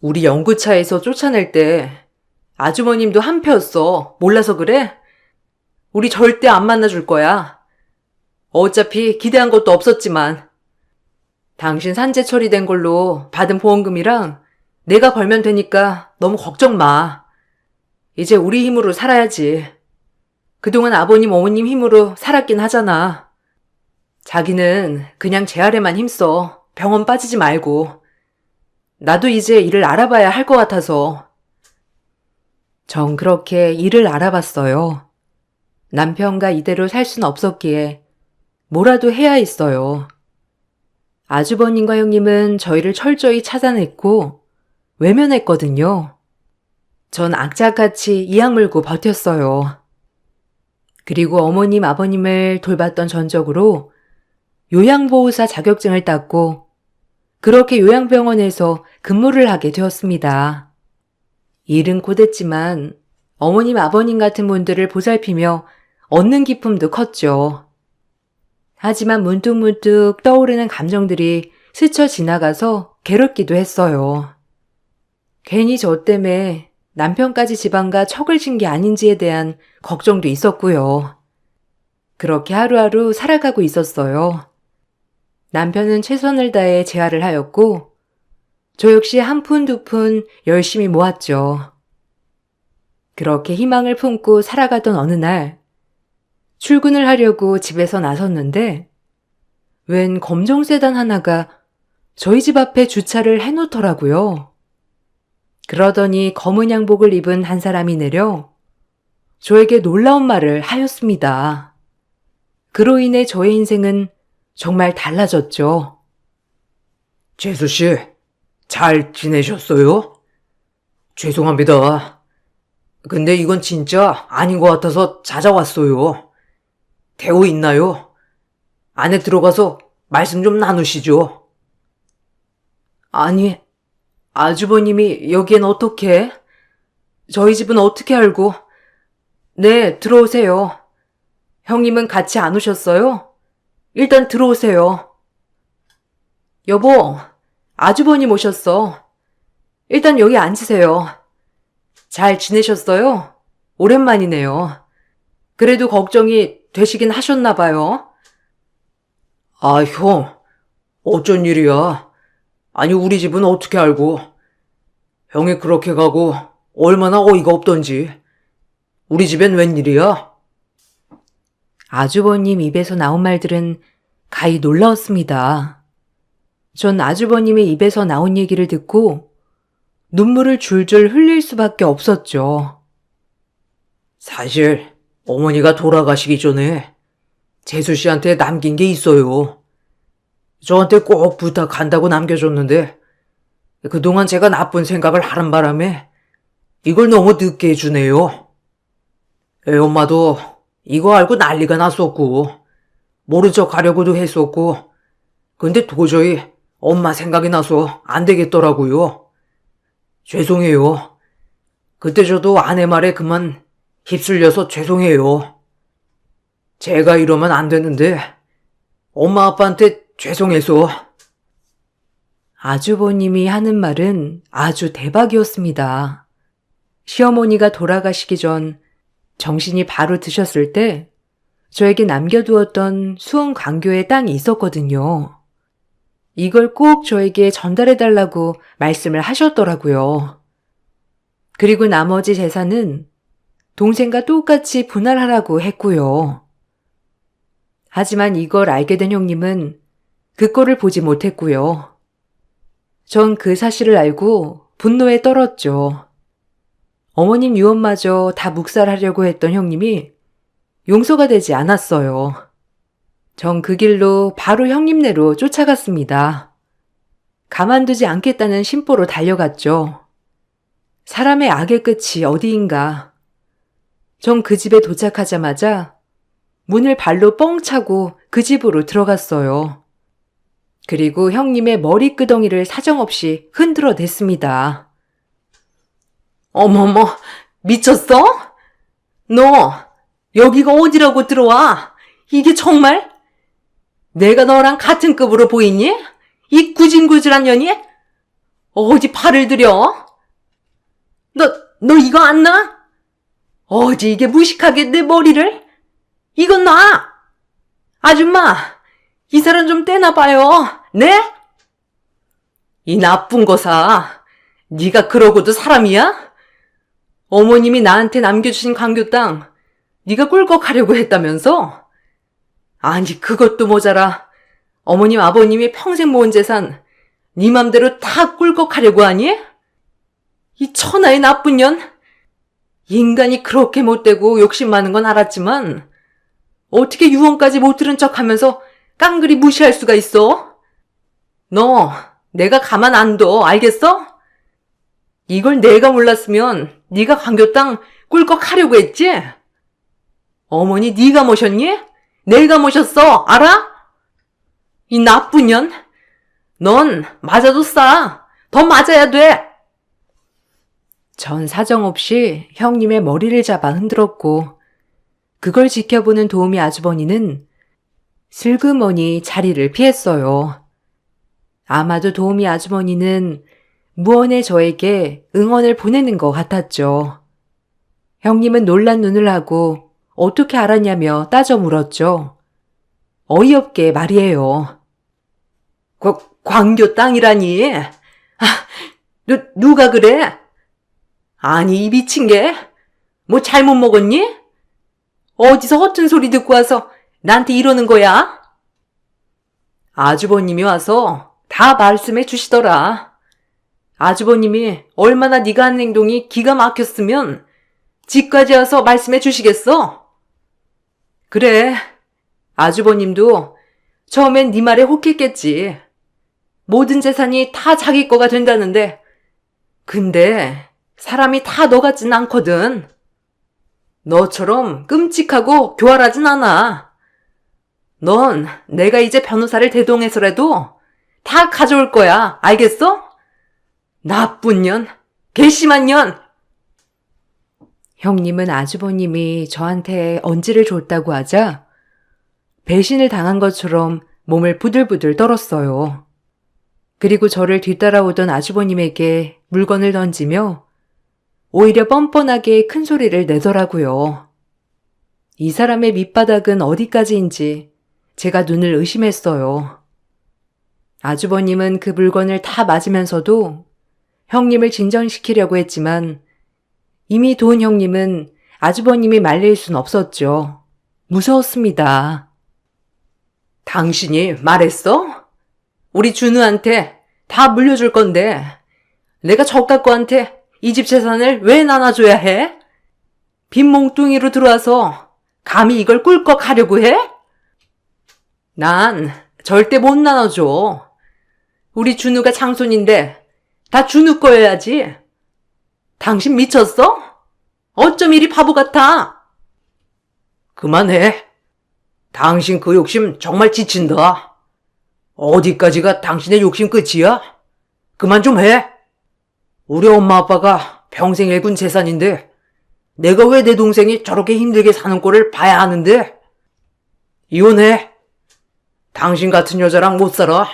우리 연구차에서 쫓아낼 때 아주머님도 한패였어. 몰라서 그래? 우리 절대 안 만나줄 거야. 어차피 기대한 것도 없었지만 당신 산재 처리된 걸로 받은 보험금이랑 내가 벌면 되니까 너무 걱정 마. 이제 우리 힘으로 살아야지. 그동안 아버님, 어머님 힘으로 살았긴 하잖아. 자기는 그냥 제 아래만 힘써. 병원 빠지지 말고. 나도 이제 일을 알아봐야 할 것 같아서. 전 그렇게 일을 알아봤어요. 남편과 이대로 살 순 없었기에 뭐라도 해야 했어요. 아주버님과 형님은 저희를 철저히 차단했고 외면했거든요. 전 악착같이 이악 물고 버텼어요. 그리고 어머님, 아버님을 돌봤던 전적으로 요양보호사 자격증을 땄고 그렇게 요양병원에서 근무를 하게 되었습니다. 일은 고됐지만 어머님, 아버님 같은 분들을 보살피며 얻는 기쁨도 컸죠. 하지만 문득문득 떠오르는 감정들이 스쳐 지나가서 괴롭기도 했어요. 괜히 저 때문에 남편까지 집안과 척을 진 게 아닌지에 대한 걱정도 있었고요. 그렇게 하루하루 살아가고 있었어요. 남편은 최선을 다해 재활을 하였고 저 역시 한 푼 두 푼 열심히 모았죠. 그렇게 희망을 품고 살아가던 어느 날 출근을 하려고 집에서 나섰는데 웬 검정 세단 하나가 저희 집 앞에 주차를 해놓더라고요. 그러더니 검은 양복을 입은 한 사람이 내려 저에게 놀라운 말을 하였습니다. 그로 인해 저의 인생은 정말 달라졌죠. 재수 씨, 잘 지내셨어요? 죄송합니다. 근데 이건 진짜 아닌 것 같아서 찾아왔어요. 대우 있나요? 안에 들어가서 말씀 좀 나누시죠. 아니, 아주버님이 여기엔 어떻게? 저희 집은 어떻게 알고? 네, 들어오세요. 형님은 같이 안 오셨어요? 일단 들어오세요. 여보, 아주버님 오셨어. 일단 여기 앉으세요. 잘 지내셨어요? 오랜만이네요. 그래도 걱정이 되시긴 하셨나 봐요. 아, 형, 어쩐 일이야? 아니, 우리 집은 어떻게 알고? 형이 그렇게 가고 얼마나 어이가 없던지. 우리 집엔 웬일이야? 아주버님 입에서 나온 말들은 가히 놀라웠습니다. 전 아주버님의 입에서 나온 얘기를 듣고 눈물을 줄줄 흘릴 수밖에 없었죠. 사실 어머니가 돌아가시기 전에 재수 씨한테 남긴 게 있어요. 저한테 꼭 부탁한다고 남겨줬는데 그동안 제가 나쁜 생각을 하는 바람에 이걸 너무 늦게 해주네요. 애엄마도 이거 알고 난리가 났었고 모른 척 하려고도 했었고 근데 도저히 엄마 생각이 나서 안 되겠더라고요. 죄송해요. 그때 저도 아내 말에 그만 휩쓸려서 죄송해요. 제가 이러면 안 되는데 엄마 아빠한테 죄송해서. 아주버님이 하는 말은 아주 대박이었습니다. 시어머니가 돌아가시기 전 정신이 바로 드셨을 때 저에게 남겨두었던 수원 광교에 땅이 있었거든요. 이걸 꼭 저에게 전달해달라고 말씀을 하셨더라고요. 그리고 나머지 재산은 동생과 똑같이 분할하라고 했고요. 하지만 이걸 알게 된 형님은 그 꼴을 보지 못했고요. 전 그 사실을 알고 분노에 떨었죠. 어머님 유언마저 다 묵살하려고 했던 형님이 용서가 되지 않았어요. 전 그 길로 바로 형님네로 쫓아갔습니다. 가만두지 않겠다는 심보로 달려갔죠. 사람의 악의 끝이 어디인가. 전 그 집에 도착하자마자 문을 발로 뻥 차고 그 집으로 들어갔어요. 그리고 형님의 머리끄덩이를 사정없이 흔들어 댔습니다. 어머머, 미쳤어? 너, 여기가 어디라고 들어와? 이게 정말? 내가 너랑 같은 급으로 보이니? 이 구질구질한 년이? 어디 팔을 들여? 너 이거 안 나? 어디 이게 무식하게 내 머리를? 이건 나! 아줌마, 이 사람 좀 떼나봐요. 네? 이 나쁜 거사, 네가 그러고도 사람이야? 어머님이 나한테 남겨주신 광교 땅 네가 꿀꺽하려고 했다면서? 아니 그것도 모자라 어머님 아버님이 평생 모은 재산 네 맘대로 다 꿀꺽하려고 하니? 이 천하의 나쁜 년? 인간이 그렇게 못되고 욕심 많은 건 알았지만 어떻게 유언까지 못 들은 척하면서 깡그리 무시할 수가 있어? 너 내가 가만 안 둬 알겠어? 이걸 내가 몰랐으면 네가 광교 땅 꿀꺽하려고 했지? 어머니 네가 모셨니? 내가 모셨어 알아? 이 나쁜 년? 넌 맞아도 싸. 더 맞아야 돼. 전 사정없이 형님의 머리를 잡아 흔들었고 그걸 지켜보는 도우미 아주버니는 슬그머니 자리를 피했어요. 아마도 도우미 아주머니는 무언의 저에게 응원을 보내는 것 같았죠. 형님은 놀란 눈을 하고 어떻게 알았냐며 따져 물었죠. 어이없게 말이에요. 광교 땅이라니. 누가 그래? 아니 이 미친 게? 뭐 잘못 먹었니? 어디서 허튼 소리 듣고 와서 나한테 이러는 거야? 아주버님이 와서 다 말씀해 주시더라. 아주버님이 얼마나 네가 한 행동이 기가 막혔으면 집까지 와서 말씀해 주시겠어? 그래, 아주버님도 처음엔 네 말에 혹했겠지. 모든 재산이 다 자기 거가 된다는데. 근데 사람이 다 너 같진 않거든. 너처럼 끔찍하고 교활하진 않아. 넌 내가 이제 변호사를 대동해서라도 다 가져올 거야. 알겠어? 나쁜 년, 괘씸한 년. 형님은 아주버님이 저한테 언지를 줬다고 하자 배신을 당한 것처럼 몸을 부들부들 떨었어요. 그리고 저를 뒤따라오던 아주버님에게 물건을 던지며 오히려 뻔뻔하게 큰 소리를 내더라고요. 이 사람의 밑바닥은 어디까지인지 제가 눈을 의심했어요. 아주버님은 그 물건을 다 맞으면서도 형님을 진정시키려고 했지만 이미 도은 형님은 아주버님이 말릴 순 없었죠. 무서웠습니다. 당신이 말했어? 우리 준우한테 다 물려줄 건데 내가 젖갖고한테 이 집 재산을 왜 나눠줘야 해? 빈 몽뚱이로 들어와서 감히 이걸 꿀꺽 하려고 해? 난 절대 못 나눠줘. 우리 준우가 장손인데 다 준우 거여야지. 당신 미쳤어? 어쩜 이리 바보 같아? 그만해. 당신 그 욕심 정말 지친다. 어디까지가 당신의 욕심 끝이야? 그만 좀 해. 우리 엄마 아빠가 평생 일군 재산인데 내가 왜 내 동생이 저렇게 힘들게 사는 꼴을 봐야 하는데? 이혼해. 당신 같은 여자랑 못 살아.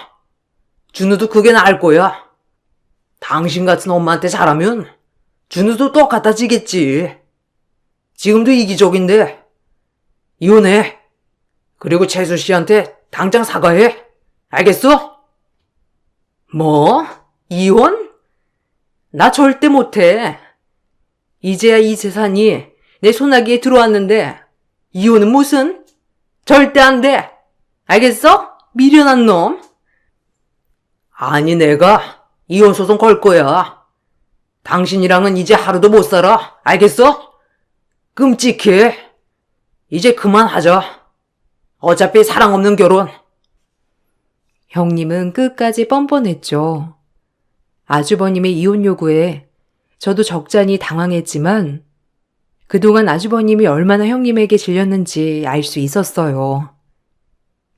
준우도 그게 나을 거야. 당신 같은 엄마한테 잘하면 준우도 똑같아지겠지. 지금도 이기적인데 이혼해. 그리고 재수 씨한테 당장 사과해. 알겠어? 뭐? 이혼? 나 절대 못해. 이제야 이 재산이 내 손아귀에 들어왔는데 이혼은 무슨? 절대 안 돼. 알겠어? 미련한 놈. 아니 내가 이혼 소송 걸 거야. 당신이랑은 이제 하루도 못 살아. 알겠어? 끔찍해. 이제 그만하자. 어차피 사랑 없는 결혼. 형님은 끝까지 뻔뻔했죠. 아주버님의 이혼 요구에 저도 적잖이 당황했지만 그동안 아주버님이 얼마나 형님에게 질렸는지 알 수 있었어요.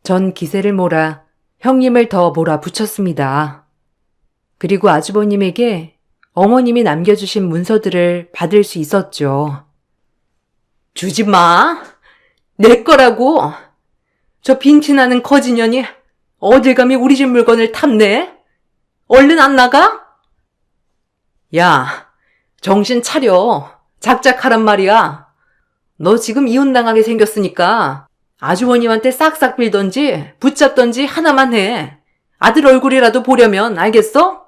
전 기세를 몰아 형님을 더 몰아붙였습니다. 그리고 아주버님에게 어머님이 남겨주신 문서들을 받을 수 있었죠. 주지 마. 내 거라고. 저 빈티나는 거지년이 어딜 감히 우리 집 물건을 탐내? 얼른 안 나가? 야, 정신 차려. 작작하란 말이야. 너 지금 이혼당하게 생겼으니까 아주버님한테 싹싹 빌던지 붙잡던지 하나만 해. 아들 얼굴이라도 보려면. 알겠어?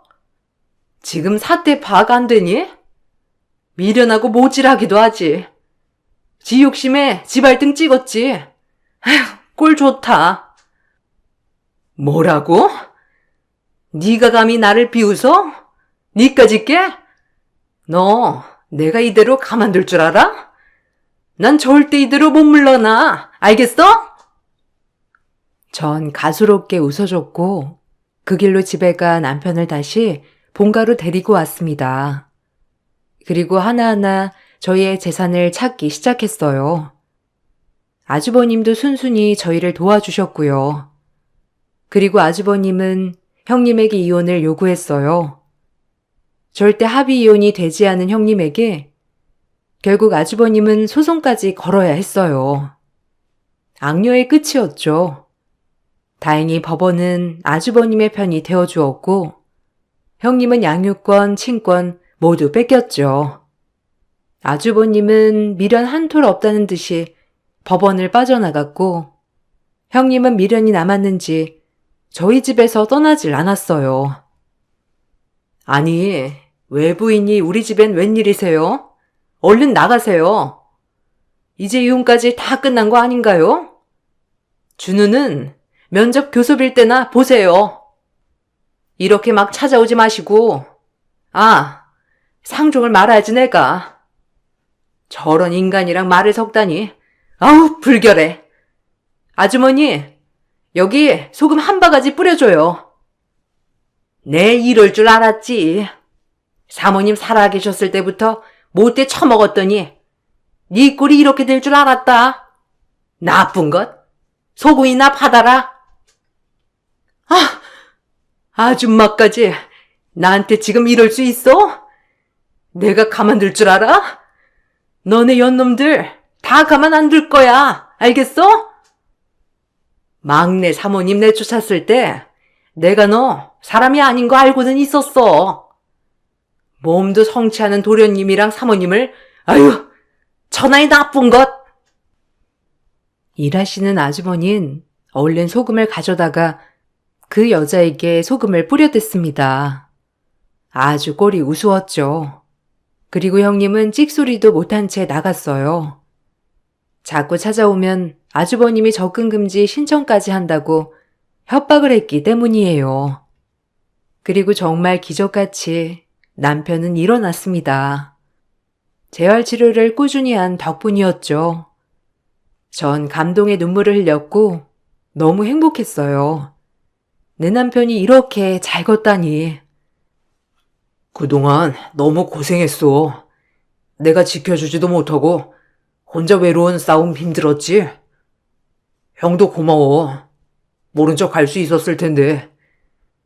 지금 사태 파악 안 되니? 미련하고 모질하기도 하지. 지 욕심에 지 발등 찍었지. 아휴, 꼴 좋다. 뭐라고? 네가 감히 나를 비웃어? 니까짓 게? 너 내가 이대로 가만둘 줄 알아? 난 절대 이대로 못 물러나. 알겠어? 전 가수롭게 웃어줬고 그 길로 집에 가 남편을 다시 본가로 데리고 왔습니다. 그리고 하나하나 저희의 재산을 찾기 시작했어요. 아주버님도 순순히 저희를 도와주셨고요. 그리고 아주버님은 형님에게 이혼을 요구했어요. 절대 합의 이혼이 되지 않은 형님에게 결국 아주버님은 소송까지 걸어야 했어요. 악녀의 끝이었죠. 다행히 법원은 아주버님의 편이 되어주었고 형님은 양육권, 친권 모두 뺏겼죠. 아주버님은 미련 한 톨 없다는 듯이 법원을 빠져나갔고 형님은 미련이 남았는지 저희 집에서 떠나질 않았어요. 아니, 외부인이 우리 집엔 웬일이세요? 얼른 나가세요. 이제 이혼까지 다 끝난 거 아닌가요? 준우는 면접 교섭일 때나 보세요. 이렇게 막 찾아오지 마시고. 아, 상종을 말아야지 내가. 저런 인간이랑 말을 섞다니. 아우, 불결해. 아주머니, 여기 소금 한 바가지 뿌려줘요. 내 이럴 줄 알았지. 사모님 살아계셨을 때부터 못돼 처먹었더니 네 꼴이 이렇게 될 줄 알았다. 나쁜 것. 소금이나 받아라. 아, 아줌마까지 나한테 지금 이럴 수 있어? 내가 가만둘 줄 알아? 너네 연놈들 다 가만 안 둘 거야. 알겠어? 막내 사모님 내쫓았을 때 내가 너 사람이 아닌 거 알고는 있었어. 몸도 성취하는 도련님이랑 사모님을 아유 천하의 나쁜 것. 일하시는 아주머니는 얼른 소금을 가져다가 그 여자에게 소금을 뿌려댔습니다. 아주 꼴이 우스웠죠. 그리고 형님은 찍소리도 못한 채 나갔어요. 자꾸 찾아오면 아주버님이 접근금지 신청까지 한다고 협박을 했기 때문이에요. 그리고 정말 기적같이 남편은 일어났습니다. 재활치료를 꾸준히 한 덕분이었죠. 전 감동의 눈물을 흘렸고 너무 행복했어요. 내 남편이 이렇게 잘 걷다니. 그동안 너무 고생했어. 내가 지켜주지도 못하고 혼자 외로운 싸움 힘들었지? 형도 고마워. 모른 척 할 수 있었을 텐데.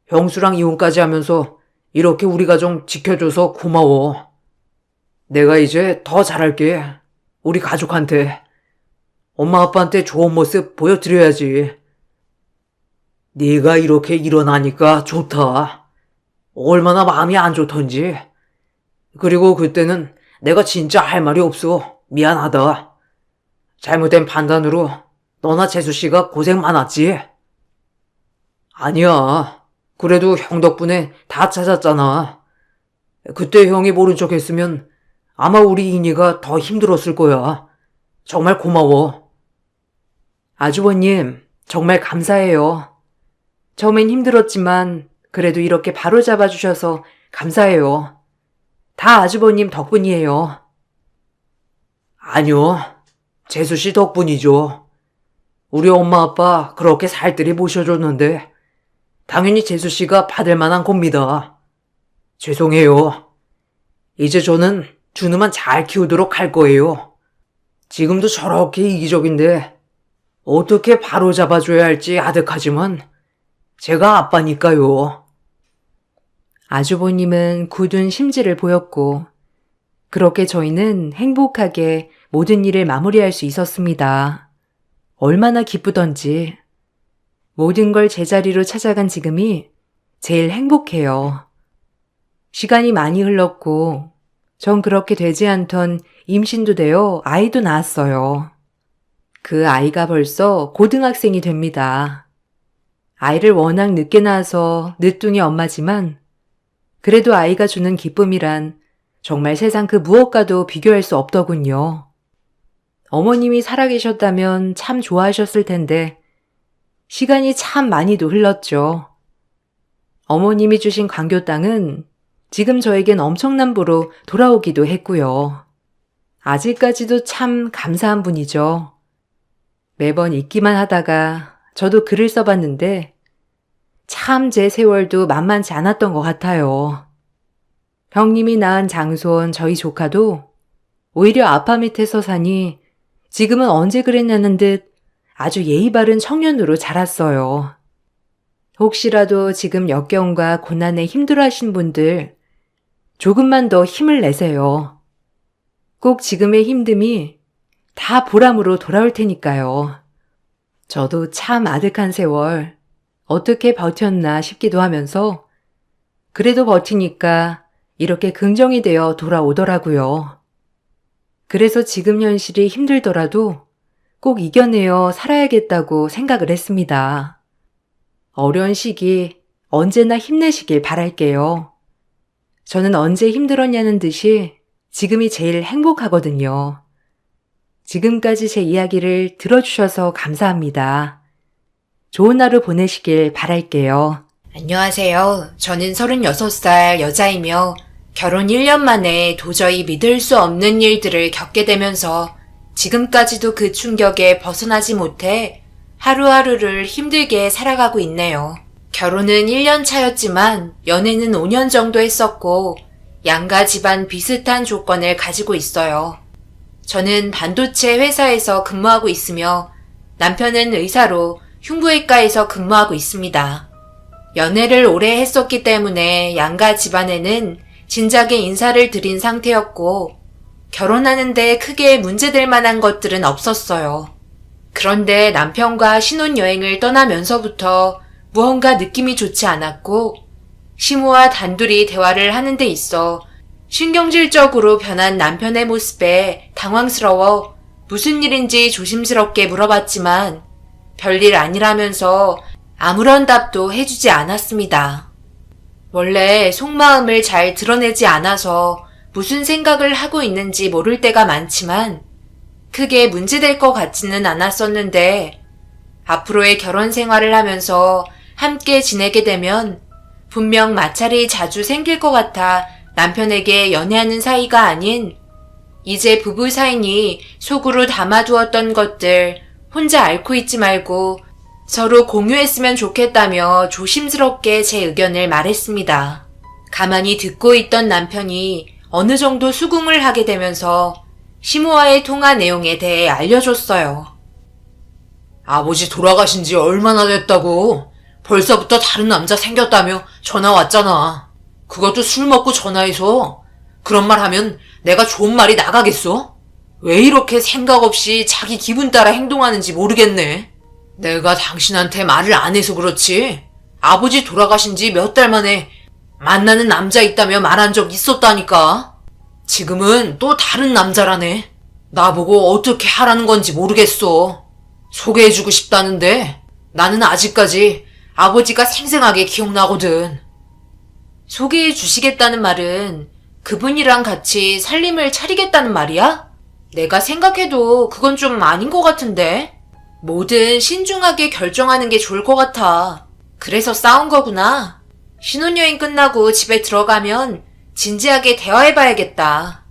형수랑 이혼까지 하면서 이렇게 우리 가정 지켜줘서 고마워. 내가 이제 더 잘할게. 우리 가족한테. 엄마 아빠한테 좋은 모습 보여드려야지. 네가 이렇게 일어나니까 좋다. 얼마나 마음이 안 좋던지. 그리고 그때는 내가 진짜 할 말이 없어. 미안하다. 잘못된 판단으로 너나 재수씨가 고생 많았지? 아니야. 그래도 형 덕분에 다 찾았잖아. 그때 형이 모른 척 했으면 아마 우리 인이가 더 힘들었을 거야. 정말 고마워. 아주버님, 정말 감사해요. 처음엔 힘들었지만 그래도 이렇게 바로 잡아주셔서 감사해요. 다 아주버님 덕분이에요. 아니요. 재수씨 덕분이죠. 우리 엄마 아빠 그렇게 살뜰히 모셔줬는데 당연히 재수씨가 받을 만한 겁니다. 죄송해요. 이제 저는 준우만 잘 키우도록 할 거예요. 지금도 저렇게 이기적인데 어떻게 바로 잡아줘야 할지 아득하지만 제가 아빠니까요. 아주버님은 굳은 심지를 보였고 그렇게 저희는 행복하게 모든 일을 마무리할 수 있었습니다. 얼마나 기쁘던지. 모든 걸 제자리로 찾아간 지금이 제일 행복해요. 시간이 많이 흘렀고 전 그렇게 되지 않던 임신도 되어 아이도 낳았어요. 그 아이가 벌써 고등학생이 됩니다. 아이를 워낙 늦게 낳아서 늦둥이 엄마지만 그래도 아이가 주는 기쁨이란 정말 세상 그 무엇과도 비교할 수 없더군요. 어머님이 살아계셨다면 참 좋아하셨을 텐데 시간이 참 많이도 흘렀죠. 어머님이 주신 광교 땅은 지금 저에겐 엄청난 부로 돌아오기도 했고요. 아직까지도 참 감사한 분이죠. 매번 잊기만 하다가 저도 글을 써봤는데 참 제 세월도 만만치 않았던 것 같아요. 형님이 낳은 장손 저희 조카도 오히려 아빠 밑에서 사니 지금은 언제 그랬냐는 듯 아주 예의 바른 청년으로 자랐어요. 혹시라도 지금 역경과 고난에 힘들어하신 분들 조금만 더 힘을 내세요. 꼭 지금의 힘듦이 다 보람으로 돌아올 테니까요. 저도 참 아득한 세월 어떻게 버텼나 싶기도 하면서 그래도 버티니까 이렇게 긍정이 되어 돌아오더라고요. 그래서 지금 현실이 힘들더라도 꼭 이겨내어 살아야겠다고 생각을 했습니다. 어려운 시기 언제나 힘내시길 바랄게요. 저는 언제 힘들었냐는 듯이 지금이 제일 행복하거든요. 지금까지 제 이야기를 들어주셔서 감사합니다. 좋은 하루 보내시길 바랄게요. 안녕하세요. 저는 36살 여자이며 결혼 1년 만에 도저히 믿을 수 없는 일들을 겪게 되면서 지금까지도 그 충격에 벗어나지 못해 하루하루를 힘들게 살아가고 있네요. 결혼은 1년 차였지만 연애는 5년 정도 했었고 양가 집안 비슷한 조건을 가지고 있어요. 저는 반도체 회사에서 근무하고 있으며 남편은 의사로 흉부외과에서 근무하고 있습니다. 연애를 오래 했었기 때문에 양가 집안에는 진작에 인사를 드린 상태였고 결혼하는데 크게 문제될 만한 것들은 없었어요. 그런데 남편과 신혼여행을 떠나면서부터 무언가 느낌이 좋지 않았고 시모와 단둘이 대화를 하는 데 있어 신경질적으로 변한 남편의 모습에 당황스러워 무슨 일인지 조심스럽게 물어봤지만 별일 아니라면서 아무런 답도 해주지 않았습니다. 원래 속마음을 잘 드러내지 않아서 무슨 생각을 하고 있는지 모를 때가 많지만 크게 문제될 것 같지는 않았었는데 앞으로의 결혼 생활을 하면서 함께 지내게 되면 분명 마찰이 자주 생길 것 같아 남편에게 연애하는 사이가 아닌 이제 부부 사이니 속으로 담아두었던 것들 혼자 앓고 있지 말고 서로 공유했으면 좋겠다며 조심스럽게 제 의견을 말했습니다. 가만히 듣고 있던 남편이 어느 정도 수긍을 하게 되면서 시모와의 통화 내용에 대해 알려줬어요. 아버지 돌아가신 지 얼마나 됐다고? 벌써부터 다른 남자 생겼다며 전화 왔잖아. 그것도 술 먹고 전화해서. 그런 말 하면 내가 좋은 말이 나가겠어? 왜 이렇게 생각 없이 자기 기분 따라 행동하는지 모르겠네. 내가 당신한테 말을 안 해서 그렇지. 아버지 돌아가신 지 몇 달 만에 만나는 남자 있다며 말한 적 있었다니까. 지금은 또 다른 남자라네. 나보고 어떻게 하라는 건지 모르겠어. 소개해주고 싶다는데 나는 아직까지 아버지가 생생하게 기억나거든. 소개해 주시겠다는 말은 그분이랑 같이 살림을 차리겠다는 말이야? 내가 생각해도 그건 좀 아닌 것 같은데. 뭐든 신중하게 결정하는 게 좋을 것 같아. 그래서 싸운 거구나. 신혼여행 끝나고 집에 들어가면 진지하게 대화해봐야겠다.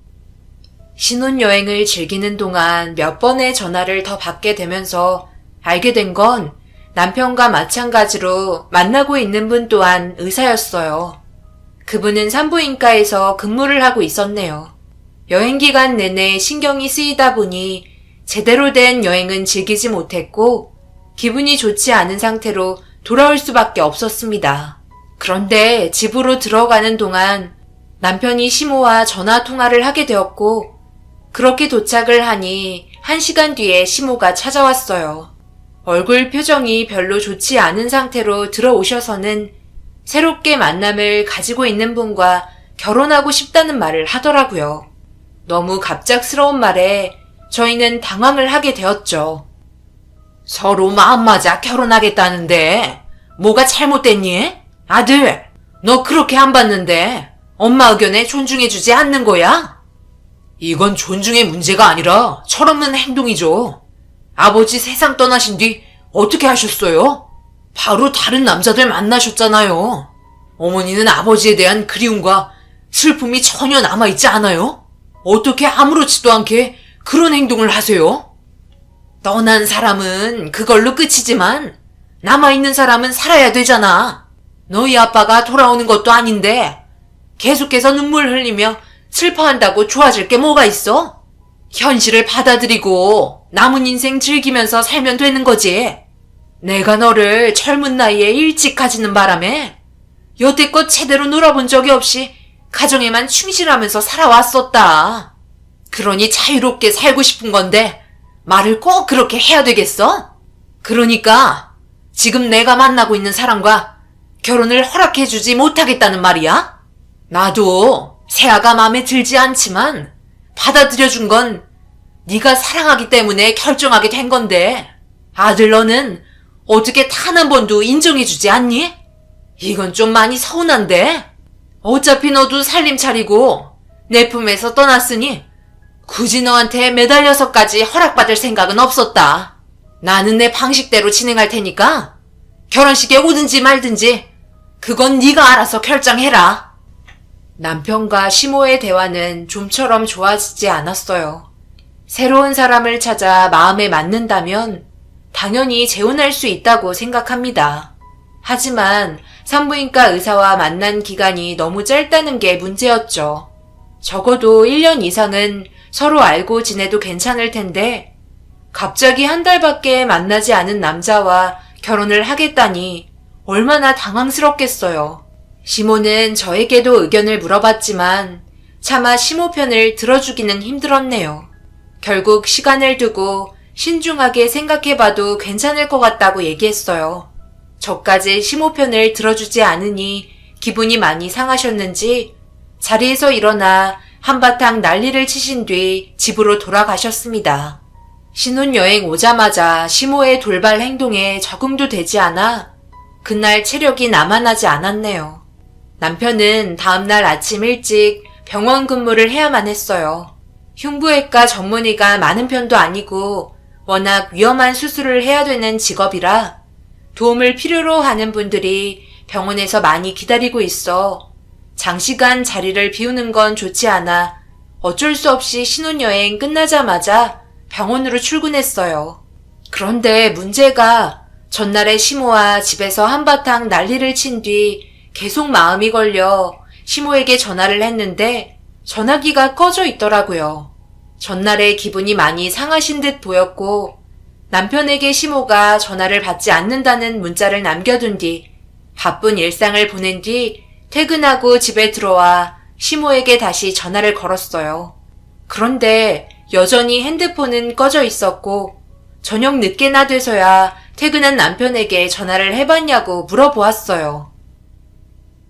신혼여행을 즐기는 동안 몇 번의 전화를 더 받게 되면서 알게 된 건 남편과 마찬가지로 만나고 있는 분 또한 의사였어요. 그분은 산부인과에서 근무를 하고 있었네요. 여행 기간 내내 신경이 쓰이다 보니 제대로 된 여행은 즐기지 못했고 기분이 좋지 않은 상태로 돌아올 수밖에 없었습니다. 그런데 집으로 들어가는 동안 남편이 시모와 전화 통화를 하게 되었고 그렇게 도착을 하니 1시간 뒤에 시모가 찾아왔어요. 얼굴 표정이 별로 좋지 않은 상태로 들어오셔서는 새롭게 만남을 가지고 있는 분과 결혼하고 싶다는 말을 하더라고요. 너무 갑작스러운 말에 저희는 당황을 하게 되었죠. 서로 마음 맞아 결혼하겠다는데 뭐가 잘못됐니? 아들, 너 그렇게 안 봤는데 엄마 의견에 존중해주지 않는 거야? 이건 존중의 문제가 아니라 철없는 행동이죠. 아버지 세상 떠나신 뒤 어떻게 하셨어요? 바로 다른 남자들 만나셨잖아요. 어머니는 아버지에 대한 그리움과 슬픔이 전혀 남아있지 않아요? 어떻게 아무렇지도 않게 그런 행동을 하세요? 떠난 사람은 그걸로 끝이지만 남아있는 사람은 살아야 되잖아. 너희 아빠가 돌아오는 것도 아닌데 계속해서 눈물 흘리며 슬퍼한다고 좋아질 게 뭐가 있어? 현실을 받아들이고 남은 인생 즐기면서 살면 되는 거지. 내가 너를 젊은 나이에 일찍 가지는 바람에 여태껏 제대로 놀아본 적이 없이 가정에만 충실하면서 살아왔었다. 그러니 자유롭게 살고 싶은 건데 말을 꼭 그렇게 해야 되겠어? 그러니까 지금 내가 만나고 있는 사람과 결혼을 허락해주지 못하겠다는 말이야? 나도 세아가 마음에 들지 않지만 받아들여준 건 네가 사랑하기 때문에 결정하게 된 건데 아들 너는 어떻게 단 한 번도 인정해주지 않니? 이건 좀 많이 서운한데? 어차피 너도 살림 차리고 내 품에서 떠났으니 굳이 너한테 매달려서까지 허락받을 생각은 없었다. 나는 내 방식대로 진행할 테니까 결혼식에 오든지 말든지 그건 네가 알아서 결정해라. 남편과 시모의 대화는 좀처럼 좋아지지 않았어요. 새로운 사람을 찾아 마음에 맞는다면 당연히 재혼할 수 있다고 생각합니다. 하지만 산부인과 의사와 만난 기간이 너무 짧다는 게 문제였죠. 적어도 1년 이상은 서로 알고 지내도 괜찮을 텐데 갑자기 한 달밖에 만나지 않은 남자와 결혼을 하겠다니 얼마나 당황스럽겠어요. 시모는 저에게도 의견을 물어봤지만 차마 시모 편을 들어주기는 힘들었네요. 결국 시간을 두고 신중하게 생각해봐도 괜찮을 것 같다고 얘기했어요. 저까지 시모 편을 들어주지 않으니 기분이 많이 상하셨는지 자리에서 일어나 한바탕 난리를 치신 뒤 집으로 돌아가셨습니다. 신혼여행 오자마자 시모의 돌발 행동에 적응도 되지 않아 그날 체력이 남아나지 않았네요. 남편은 다음날 아침 일찍 병원 근무를 해야만 했어요. 흉부외과 전문의가 많은 편도 아니고 워낙 위험한 수술을 해야 되는 직업이라 도움을 필요로 하는 분들이 병원에서 많이 기다리고 있어 장시간 자리를 비우는 건 좋지 않아 어쩔 수 없이 신혼여행 끝나자마자 병원으로 출근했어요. 그런데 문제가 전날에 시모와 집에서 한바탕 난리를 친 뒤 계속 마음이 걸려 시모에게 전화를 했는데 전화기가 꺼져 있더라고요. 전날에 기분이 많이 상하신 듯 보였고 남편에게 시모가 전화를 받지 않는다는 문자를 남겨둔 뒤 바쁜 일상을 보낸 뒤 퇴근하고 집에 들어와 시모에게 다시 전화를 걸었어요. 그런데 여전히 핸드폰은 꺼져 있었고 저녁 늦게나 돼서야 퇴근한 남편에게 전화를 해봤냐고 물어보았어요.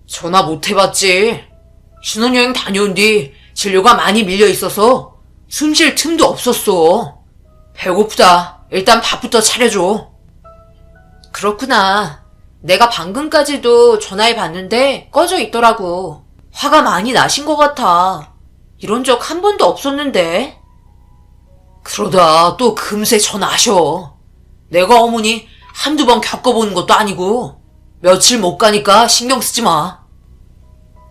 전화 못 해봤지. 신혼여행 다녀온 뒤 진료가 많이 밀려 있어서 숨 쉴 틈도 없었어. 배고프다. 일단 밥부터 차려줘. 그렇구나. 내가 방금까지도 전화해봤는데 꺼져 있더라고. 화가 많이 나신 것 같아. 이런 적 한 번도 없었는데. 그러다 또 금세 전화하셔. 내가 어머니 한두 번 겪어보는 것도 아니고 며칠 못 가니까 신경 쓰지 마.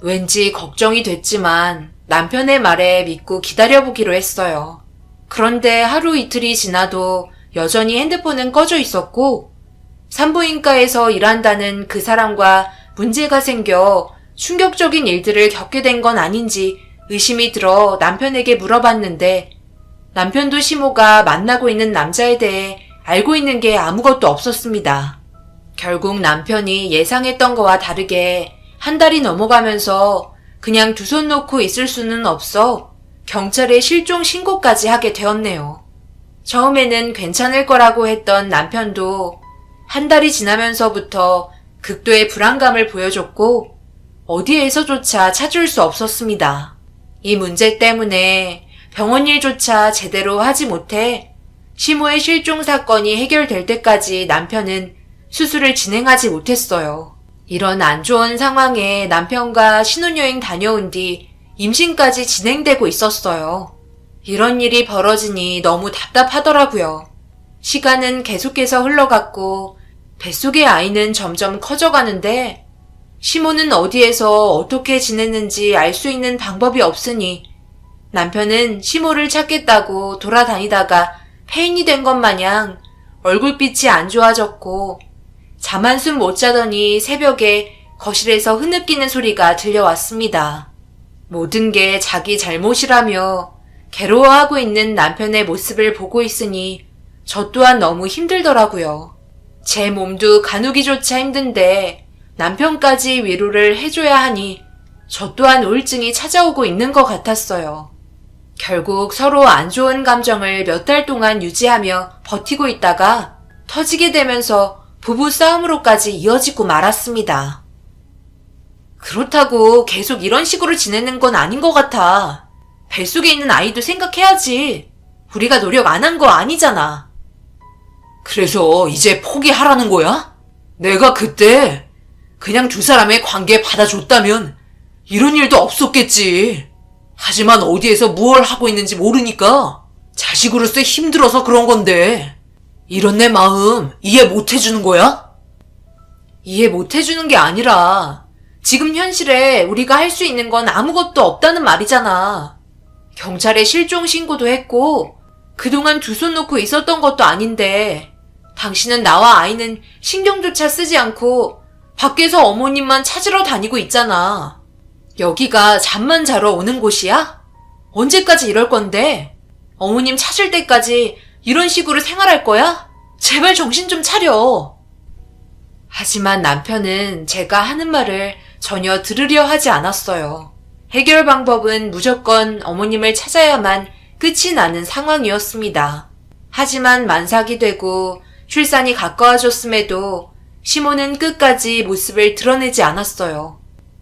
왠지 걱정이 됐지만 남편의 말에 믿고 기다려보기로 했어요. 그런데 하루 이틀이 지나도 여전히 핸드폰은 꺼져 있었고 산부인과에서 일한다는 그 사람과 문제가 생겨 충격적인 일들을 겪게 된 건 아닌지 의심이 들어 남편에게 물어봤는데 남편도 시모가 만나고 있는 남자에 대해 알고 있는 게 아무것도 없었습니다. 결국 남편이 예상했던 거와 다르게 한 달이 넘어가면서 그냥 두 손 놓고 있을 수는 없어 경찰에 실종 신고까지 하게 되었네요. 처음에는 괜찮을 거라고 했던 남편도 한 달이 지나면서부터 극도의 불안감을 보여줬고 어디에서조차 찾을 수 없었습니다. 이 문제 때문에 병원 일조차 제대로 하지 못해 시모의 실종 사건이 해결될 때까지 남편은 수술을 진행하지 못했어요. 이런 안 좋은 상황에 남편과 신혼여행 다녀온 뒤 임신까지 진행되고 있었어요. 이런 일이 벌어지니 너무 답답하더라고요. 시간은 계속해서 흘러갔고 뱃속의 아이는 점점 커져가는데 시모는 어디에서 어떻게 지냈는지 알 수 있는 방법이 없으니 남편은 시모를 찾겠다고 돌아다니다가 폐인이 된 것 마냥 얼굴빛이 안 좋아졌고 잠 한숨 못 자더니 새벽에 거실에서 흐느끼는 소리가 들려왔습니다. 모든 게 자기 잘못이라며 괴로워하고 있는 남편의 모습을 보고 있으니 저 또한 너무 힘들더라고요. 제 몸도 가누기조차 힘든데 남편까지 위로를 해줘야 하니 저 또한 우울증이 찾아오고 있는 것 같았어요. 결국 서로 안 좋은 감정을 몇 달 동안 유지하며 버티고 있다가 터지게 되면서 부부 싸움으로까지 이어지고 말았습니다. 그렇다고 계속 이런 식으로 지내는 건 아닌 것 같아. 뱃속에 있는 아이도 생각해야지. 우리가 노력 안 한 거 아니잖아. 그래서 이제 포기하라는 거야? 내가 그때 그냥 두 사람의 관계 받아줬다면 이런 일도 없었겠지. 하지만 어디에서 무얼 하고 있는지 모르니까 자식으로서 힘들어서 그런 건데 이런 내 마음 이해 못 해주는 거야? 이해 못 해주는 게 아니라 지금 현실에 우리가 할 수 있는 건 아무것도 없다는 말이잖아. 경찰에 실종 신고도 했고 그동안 두 손 놓고 있었던 것도 아닌데 당신은 나와 아이는 신경조차 쓰지 않고 밖에서 어머님만 찾으러 다니고 있잖아. 여기가 잠만 자러 오는 곳이야? 언제까지 이럴 건데? 어머님 찾을 때까지 이런 식으로 생활할 거야? 제발 정신 좀 차려. 하지만 남편은 제가 하는 말을 전혀 들으려 하지 않았어요. 해결 방법은 무조건 어머님을 찾아야만 끝이 나는 상황이었습니다. 하지만 만삭이 되고 출산이 가까워졌음에도 시모는 끝까지 모습을 드러내지 않았어요.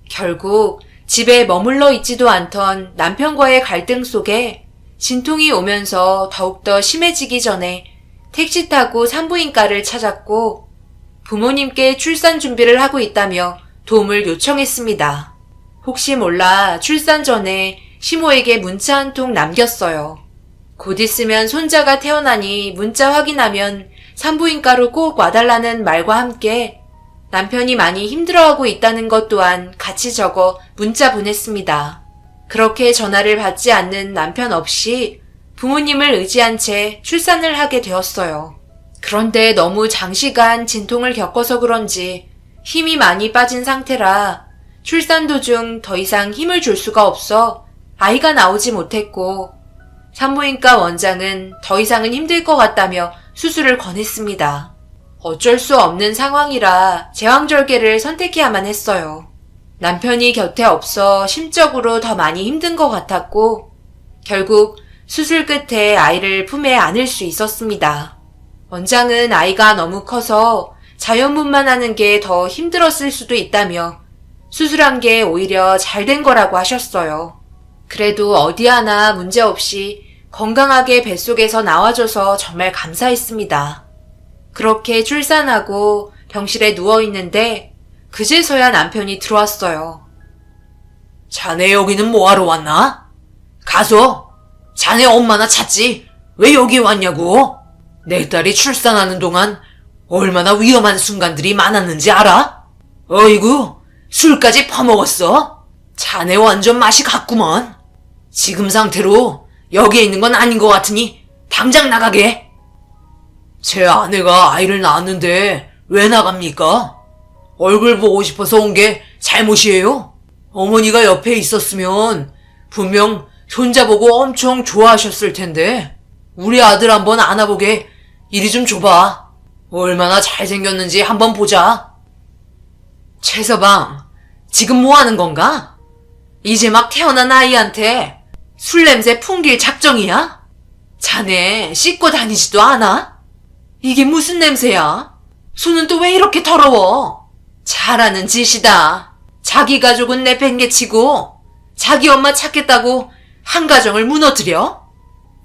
결국 집에 머물러 있지도 않던 남편과의 갈등 속에 진통이 오면서 더욱더 심해지기 전에 택시 타고 산부인과를 찾았고 부모님께 출산 준비를 하고 있다며 도움을 요청했습니다. 혹시 몰라 출산 전에 시모에게 문자 한 통 남겼어요. 곧 있으면 손자가 태어나니 문자 확인하면 산부인과로 꼭 와달라는 말과 함께 남편이 많이 힘들어하고 있다는 것 또한 같이 적어 문자 보냈습니다. 그렇게 전화를 받지 않는 남편 없이 부모님을 의지한 채 출산을 하게 되었어요. 그런데 너무 장시간 진통을 겪어서 그런지 힘이 많이 빠진 상태라 출산 도중 더 이상 힘을 줄 수가 없어 아이가 나오지 못했고 산부인과 원장은 더 이상은 힘들 것 같다며 수술을 권했습니다. 어쩔 수 없는 상황이라 제왕절개를 선택해야만 했어요. 남편이 곁에 없어 심적으로 더 많이 힘든 것 같았고 결국 수술 끝에 아이를 품에 안을 수 있었습니다. 원장은 아이가 너무 커서 자연분만하는 게 더 힘들었을 수도 있다며 수술한 게 오히려 잘 된 거라고 하셨어요. 그래도 어디 하나 문제없이 건강하게 뱃속에서 나와줘서 정말 감사했습니다. 그렇게 출산하고 병실에 누워있는데 그제서야 남편이 들어왔어요. 자네 여기는 뭐하러 왔나? 가서 자네 엄마나 찾지 왜 여기 왔냐고? 내 딸이 출산하는 동안 얼마나 위험한 순간들이 많았는지 알아? 어이구 술까지 퍼먹었어? 자네 완전 맛이 갔구먼. 지금 상태로 여기에 있는 건 아닌 것 같으니 당장 나가게. 제 아내가 아이를 낳았는데 왜 나갑니까? 얼굴 보고 싶어서 온 게 잘못이에요? 어머니가 옆에 있었으면 분명 손자 보고 엄청 좋아하셨을 텐데 우리 아들 한번 안아보게 이리 좀 줘봐. 얼마나 잘생겼는지 한번 보자. 최서방, 지금 뭐 하는 건가? 이제 막 태어난 아이한테 술 냄새 풍길 작정이야? 자네 씻고 다니지도 않아? 이게 무슨 냄새야? 손은 또 왜 이렇게 더러워? 잘하는 짓이다. 자기 가족은 내팽개치고 자기 엄마 찾겠다고 한 가정을 무너뜨려?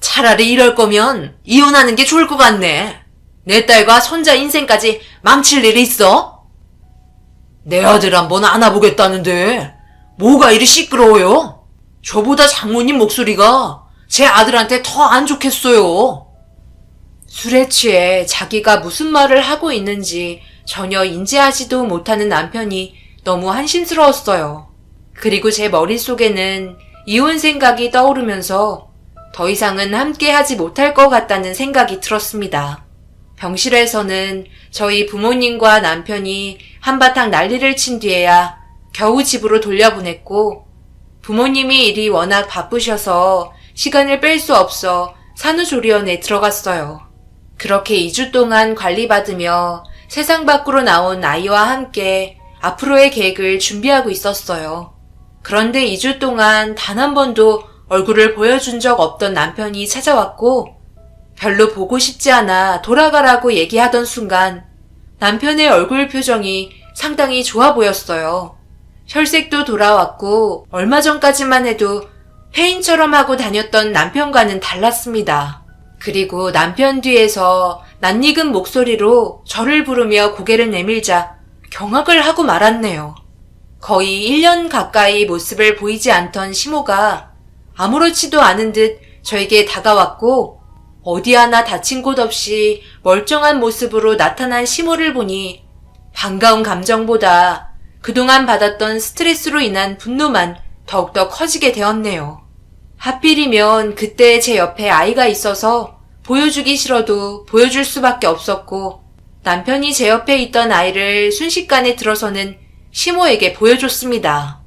차라리 이럴 거면 이혼하는 게 좋을 것 같네. 내 딸과 손자 인생까지 망칠 일이 있어? 내 아들 한번 안아보겠다는데 뭐가 이리 시끄러워요? 저보다 장모님 목소리가 제 아들한테 더 안 좋겠어요. 술에 취해 자기가 무슨 말을 하고 있는지 전혀 인지하지도 못하는 남편이 너무 한심스러웠어요. 그리고 제 머릿속에는 이혼 생각이 떠오르면서 더 이상은 함께 하지 못할 것 같다는 생각이 들었습니다. 병실에서는 저희 부모님과 남편이 한바탕 난리를 친 뒤에야 겨우 집으로 돌려보냈고 부모님이 일이 워낙 바쁘셔서 시간을 뺄 수 없어 산후조리원에 들어갔어요. 그렇게 2주 동안 관리받으며 세상 밖으로 나온 아이와 함께 앞으로의 계획을 준비하고 있었어요. 그런데 2주 동안 단 한 번도 얼굴을 보여준 적 없던 남편이 찾아왔고 별로 보고 싶지 않아 돌아가라고 얘기하던 순간 남편의 얼굴 표정이 상당히 좋아 보였어요. 혈색도 돌아왔고 얼마 전까지만 해도 회인처럼 하고 다녔던 남편과는 달랐습니다. 그리고 남편 뒤에서 낯익은 목소리로 저를 부르며 고개를 내밀자 경악을 하고 말았네요. 거의 1년 가까이 모습을 보이지 않던 시모가 아무렇지도 않은 듯 저에게 다가왔고 어디 하나 다친 곳 없이 멀쩡한 모습으로 나타난 시모를 보니 반가운 감정보다 그동안 받았던 스트레스로 인한 분노만 더욱더 커지게 되었네요. 하필이면 그때 제 옆에 아이가 있어서 보여주기 싫어도 보여줄 수밖에 없었고 남편이 제 옆에 있던 아이를 순식간에 들어서는 시모에게 보여줬습니다.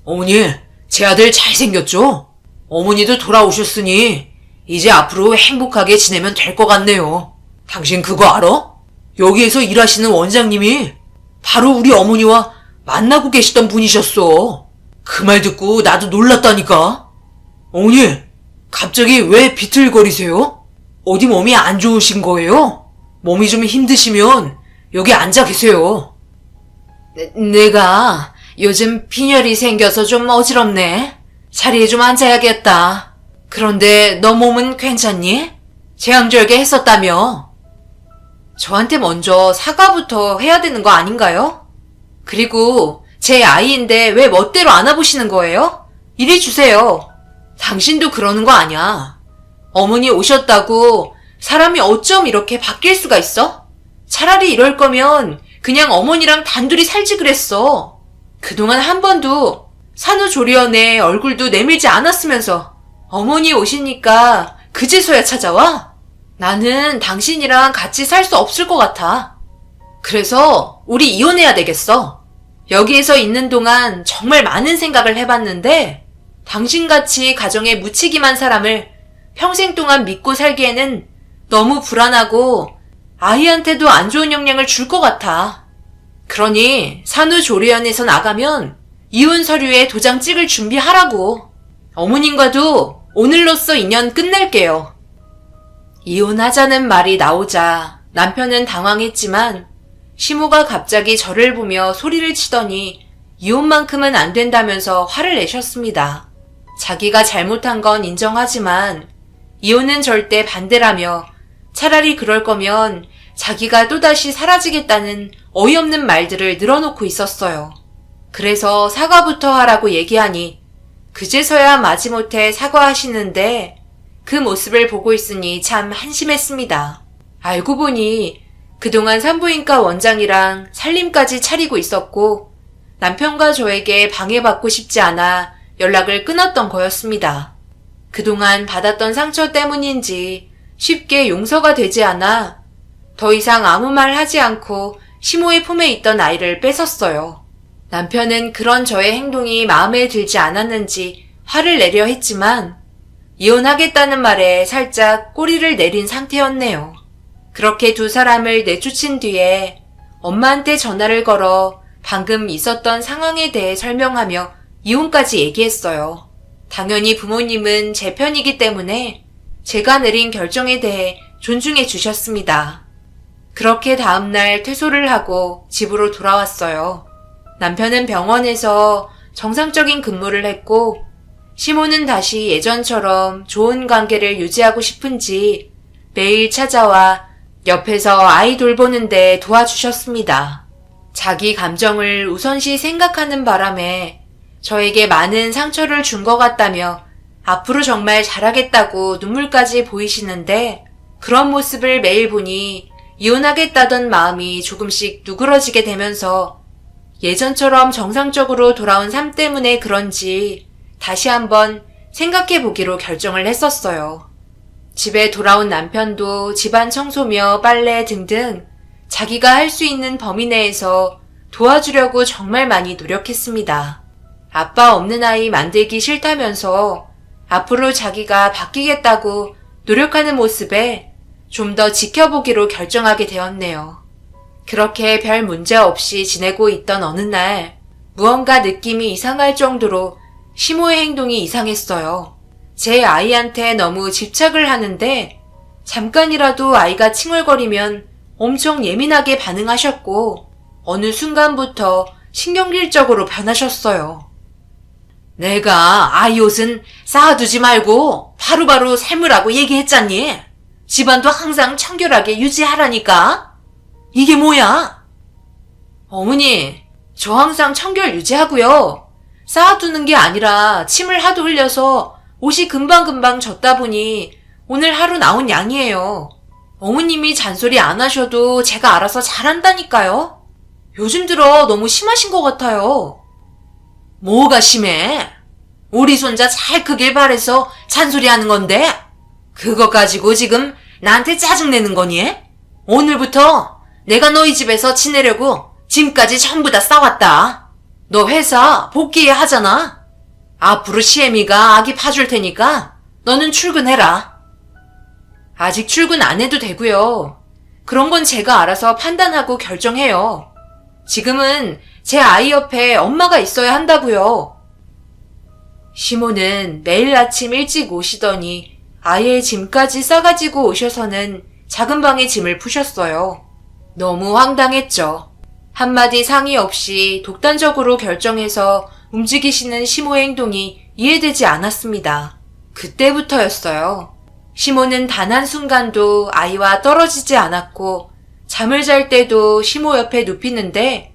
어머니, 제 아들 잘생겼죠? 어머니도 돌아오셨으니 이제 앞으로 행복하게 지내면 될 것 같네요. 당신 그거 알아? 여기에서 일하시는 원장님이 바로 우리 어머니와 만나고 계시던 분이셨어. 그 말 듣고 나도 놀랐다니까. 어머니, 갑자기 왜 비틀거리세요? 어디 몸이 안 좋으신 거예요? 몸이 좀 힘드시면 여기 앉아 계세요. 내가 요즘 빈혈이 생겨서 좀 어지럽네. 자리에 좀 앉아야겠다. 그런데 너 몸은 괜찮니? 제왕절개 했었다며. 저한테 먼저 사과부터 해야 되는 거 아닌가요? 그리고 제 아이인데 왜 멋대로 안아보시는 거예요? 이리 주세요. 당신도 그러는 거 아냐. 어머니 오셨다고 사람이 어쩜 이렇게 바뀔 수가 있어? 차라리 이럴 거면 그냥 어머니랑 단둘이 살지 그랬어. 그동안 한 번도 산후조리원에 얼굴도 내밀지 않았으면서 어머니 오시니까 그제서야 찾아와? 나는 당신이랑 같이 살 수 없을 것 같아. 그래서 우리 이혼해야 되겠어. 여기에서 있는 동안 정말 많은 생각을 해봤는데 당신같이 가정에 묻히기만 사람을 평생 동안 믿고 살기에는 너무 불안하고 아이한테도 안 좋은 영향을 줄 것 같아. 그러니 산후조리원에서 나가면 이혼 서류에 도장 찍을 준비하라고. 어머님과도 오늘로써 인연 끝낼게요. 이혼하자는 말이 나오자 남편은 당황했지만 시모가 갑자기 저를 보며 소리를 치더니 이혼만큼은 안 된다면서 화를 내셨습니다. 자기가 잘못한 건 인정하지만 이혼은 절대 반대라며 차라리 그럴 거면 자기가 또다시 사라지겠다는 어이없는 말들을 늘어놓고 있었어요. 그래서 사과부터 하라고 얘기하니 그제서야 마지못해 사과하시는데 그 모습을 보고 있으니 참 한심했습니다. 알고 보니 그동안 산부인과 원장이랑 살림까지 차리고 있었고 남편과 저에게 방해받고 싶지 않아 연락을 끊었던 거였습니다. 그동안 받았던 상처 때문인지 쉽게 용서가 되지 않아 더 이상 아무 말 하지 않고 시모의 품에 있던 아이를 뺏었어요. 남편은 그런 저의 행동이 마음에 들지 않았는지 화를 내려 했지만 이혼하겠다는 말에 살짝 꼬리를 내린 상태였네요. 그렇게 두 사람을 내쫓은 뒤에 엄마한테 전화를 걸어 방금 있었던 상황에 대해 설명하며 이혼까지 얘기했어요. 당연히 부모님은 제 편이기 때문에 제가 내린 결정에 대해 존중해 주셨습니다. 그렇게 다음날 퇴소를 하고 집으로 돌아왔어요. 남편은 병원에서 정상적인 근무를 했고 시모는 다시 예전처럼 좋은 관계를 유지하고 싶은지 매일 찾아와 옆에서 아이 돌보는데 도와주셨습니다. 자기 감정을 우선시 생각하는 바람에 저에게 많은 상처를 준 것 같다며 앞으로 정말 잘하겠다고 눈물까지 보이시는데 그런 모습을 매일 보니 이혼하겠다던 마음이 조금씩 누그러지게 되면서 예전처럼 정상적으로 돌아온 삶 때문에 그런지 다시 한번 생각해 보기로 결정을 했었어요. 집에 돌아온 남편도 집안 청소며 빨래 등등 자기가 할 수 있는 범위 내에서 도와주려고 정말 많이 노력했습니다. 아빠 없는 아이 만들기 싫다면서 앞으로 자기가 바뀌겠다고 노력하는 모습에 좀 더 지켜보기로 결정하게 되었네요. 그렇게 별 문제 없이 지내고 있던 어느 날 무언가 느낌이 이상할 정도로 시모의 행동이 이상했어요. 제 아이한테 너무 집착을 하는데 잠깐이라도 아이가 칭얼거리면 엄청 예민하게 반응하셨고 어느 순간부터 신경질적으로 변하셨어요. 내가 아이 옷은 쌓아두지 말고 바로바로 삶으라고 얘기했잖니. 집안도 항상 청결하게 유지하라니까. 이게 뭐야? 어머니, 저 항상 청결 유지하고요. 쌓아두는 게 아니라 침을 하도 흘려서 옷이 금방금방 젖다 보니 오늘 하루 나온 양이에요. 어머님이 잔소리 안 하셔도 제가 알아서 잘한다니까요. 요즘 들어 너무 심하신 것 같아요. 뭐가 심해? 우리 손자 잘 크길 바래서 잔소리하는 건데 그거 가지고 지금 나한테 짜증내는 거니? 오늘부터 내가 너희 집에서 지내려고 짐까지 전부 다 싸왔다. 너 회사 복귀해야 하잖아. 앞으로 시애미가 아기 봐줄 테니까 너는 출근해라. 아직 출근 안 해도 되고요. 그런 건 제가 알아서 판단하고 결정해요. 지금은 제 아이 옆에 엄마가 있어야 한다고요. 시모는 매일 아침 일찍 오시더니 아이의 짐까지 싸가지고 오셔서는 작은 방에 짐을 푸셨어요. 너무 황당했죠. 한마디 상의 없이 독단적으로 결정해서 움직이시는 시모의 행동이 이해되지 않았습니다. 그때부터였어요. 시모는 단 한순간도 아이와 떨어지지 않았고 잠을 잘 때도 시모 옆에 눕히는데